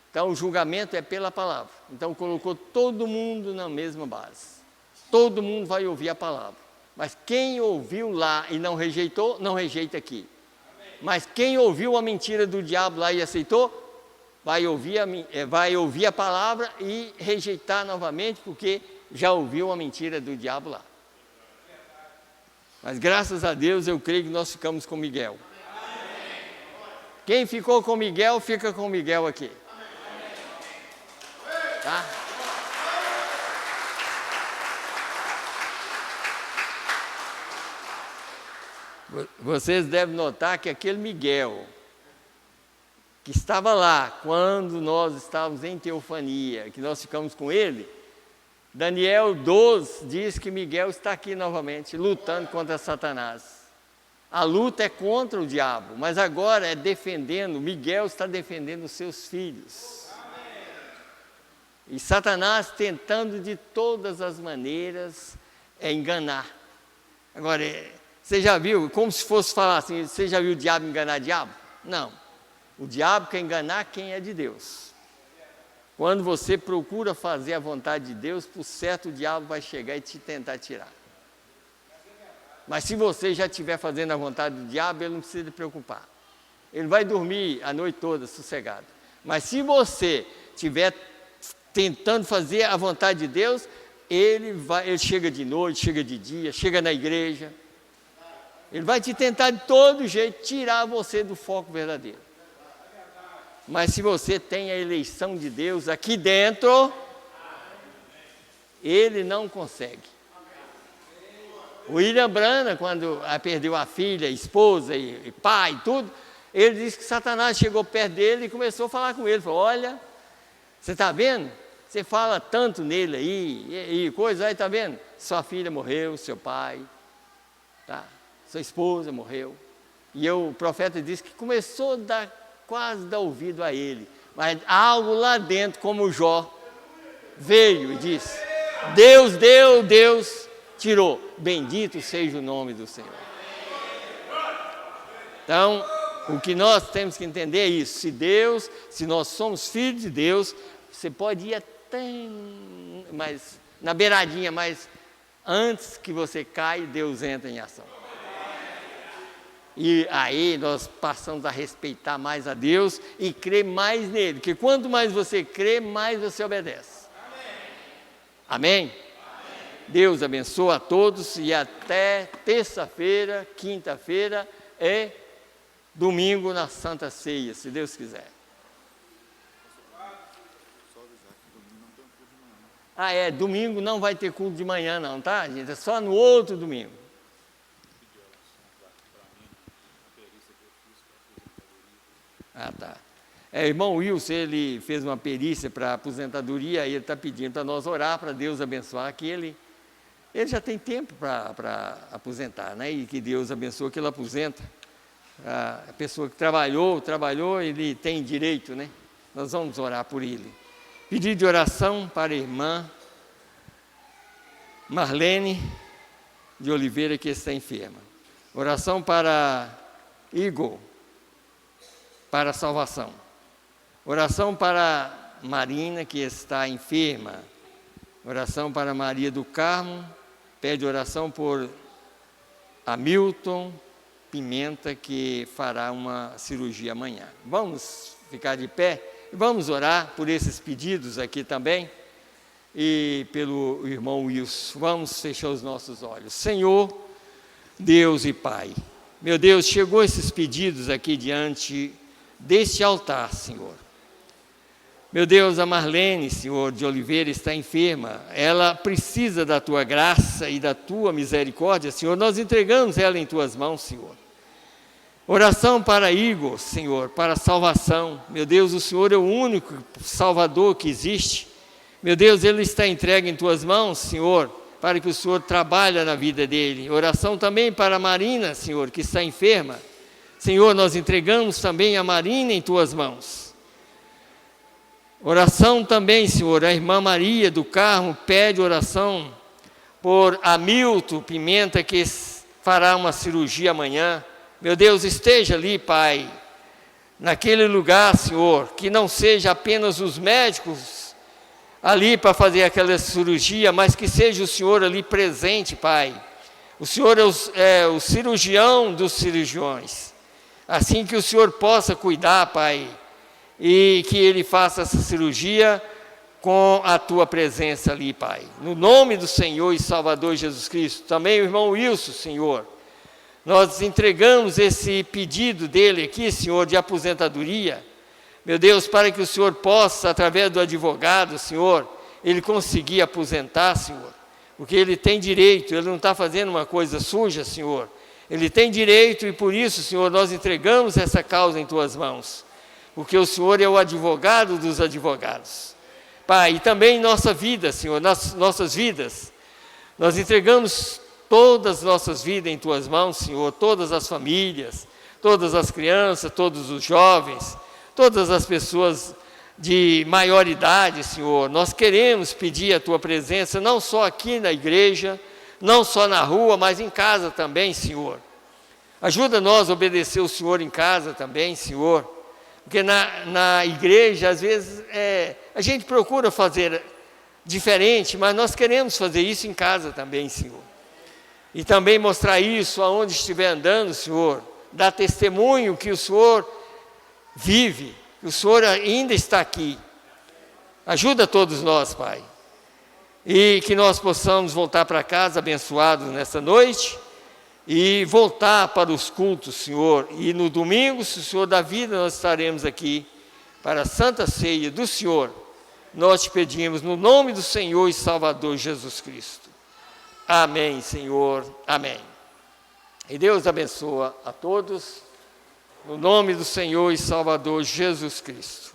Então o julgamento é pela palavra. Então colocou todo mundo na mesma base. Todo mundo vai ouvir a palavra. Mas quem ouviu lá e não rejeitou, não rejeita aqui. Mas quem ouviu a mentira do diabo lá e aceitou, vai ouvir a palavra e rejeitar novamente, porque já ouviu a mentira do diabo lá. Mas graças a Deus eu creio que nós ficamos com Miguel. Quem ficou com Miguel, fica com Miguel aqui. Tá? Vocês devem notar que aquele Miguel, que estava lá quando nós estávamos em teofania, que nós ficamos com ele, Daniel 12 diz que Miguel está aqui novamente, lutando contra Satanás. A luta é contra o diabo, mas agora é defendendo, Miguel está defendendo os seus filhos. E Satanás tentando de todas as maneiras enganar. Agora, você já viu, como se fosse falar assim, você já viu o diabo enganar o diabo? Não. O diabo quer enganar quem é de Deus. Quando você procura fazer a vontade de Deus, por certo o diabo vai chegar e te tentar tirar. Mas se você já estiver fazendo a vontade do diabo, ele não precisa se preocupar. Ele vai dormir a noite toda sossegado. Mas se você estiver tentando fazer a vontade de Deus, ele chega de noite, chega de dia, chega na igreja. Ele vai te tentar de todo jeito tirar você do foco verdadeiro. Mas se você tem a eleição de Deus aqui dentro, ele não consegue. O William Branham, quando perdeu a filha, a esposa e pai e tudo, ele disse que Satanás chegou perto dele e começou a falar com ele. Falou, olha, você está vendo? Você fala tanto nele aí, e coisa, aí está vendo? Sua filha morreu, seu pai, tá? Sua esposa morreu. E o profeta disse que começou a quase dar ouvido a ele. Mas algo lá dentro, como Jó, veio e disse, Deus deu, Deus tirou. Bendito seja o nome do Senhor. Então, o que nós temos que entender é isso. Se nós somos filhos de Deus, você pode ir até na beiradinha, mas antes que você caia, Deus entra em ação. E aí nós passamos a respeitar mais a Deus e crer mais nele, porque quanto mais você crê, mais você obedece. Amém? Deus abençoe a todos e até terça-feira, quinta-feira e domingo na Santa Ceia, se Deus quiser. Domingo não vai ter culto de manhã não, tá, gente? É só no outro domingo. Tá. Irmão Wilson, ele fez uma perícia para aposentadoria e ele está pedindo para nós orar para Deus abençoar que ele já tem tempo para aposentar, né? E que Deus abençoe que ele aposenta. A pessoa que trabalhou, ele tem direito, né? Nós vamos orar por ele. Pedido de oração para a irmã Marlene de Oliveira, que está enferma. Oração para Igor, para a salvação. Oração para Marina, que está enferma. Oração para Maria do Carmo. Pede oração por Hamilton Pimenta, que fará uma cirurgia amanhã. Vamos ficar de pé. Vamos orar por esses pedidos aqui também e pelo irmão Wilson. Vamos fechar os nossos olhos. Senhor, Deus e Pai, meu Deus, chegou esses pedidos aqui diante deste altar, Senhor. Meu Deus, a Marlene, Senhor, de Oliveira está enferma, ela precisa da Tua graça e da Tua misericórdia, Senhor, nós entregamos ela em Tuas mãos, Senhor. Oração para Igor, Senhor, para a salvação. Meu Deus, o Senhor é o único Salvador que existe. Meu Deus, ele está entregue em Tuas mãos, Senhor, para que o Senhor trabalhe na vida dele. Oração também para a Marina, Senhor, que está enferma. Senhor, nós entregamos também a Marina em Tuas mãos. Oração também, Senhor, a irmã Maria do Carmo pede oração por Hamilton Pimenta, que fará uma cirurgia amanhã. Meu Deus, esteja ali, Pai, naquele lugar, Senhor, que não seja apenas os médicos ali para fazer aquela cirurgia, mas que seja o Senhor ali presente, Pai. O Senhor é o cirurgião dos cirurgiões. Assim que o Senhor possa cuidar, Pai, e que Ele faça essa cirurgia com a Tua presença ali, Pai. No nome do Senhor e Salvador Jesus Cristo. Também o irmão Wilson, Senhor. Nós entregamos esse pedido dele aqui, Senhor, de aposentadoria. Meu Deus, para que o Senhor possa, através do advogado, Senhor, ele conseguir aposentar, Senhor. Porque ele tem direito, ele não está fazendo uma coisa suja, Senhor. Ele tem direito e por isso, Senhor, nós entregamos essa causa em Tuas mãos. Porque o Senhor é o advogado dos advogados. Pai, e também em nossa vida, Senhor, nas nossas vidas, nós entregamos todas as nossas vidas em Tuas mãos, Senhor, todas as famílias, todas as crianças, todos os jovens, todas as pessoas de maior idade, Senhor. Nós queremos pedir a Tua presença, não só aqui na igreja, não só na rua, mas em casa também, Senhor. Ajuda nós a obedecer o Senhor em casa também, Senhor. Porque na igreja, às vezes, a gente procura fazer diferente, mas nós queremos fazer isso em casa também, Senhor. E também mostrar isso aonde estiver andando, Senhor. Dar testemunho que o Senhor vive, que o Senhor ainda está aqui. Ajuda todos nós, Pai. E que nós possamos voltar para casa abençoados nessa noite e voltar para os cultos, Senhor. E no domingo, se o Senhor dá vida, nós estaremos aqui para a Santa Ceia do Senhor. Nós te pedimos no nome do Senhor e Salvador Jesus Cristo. Amém, Senhor. Amém. E Deus abençoa a todos, no nome do Senhor e Salvador Jesus Cristo.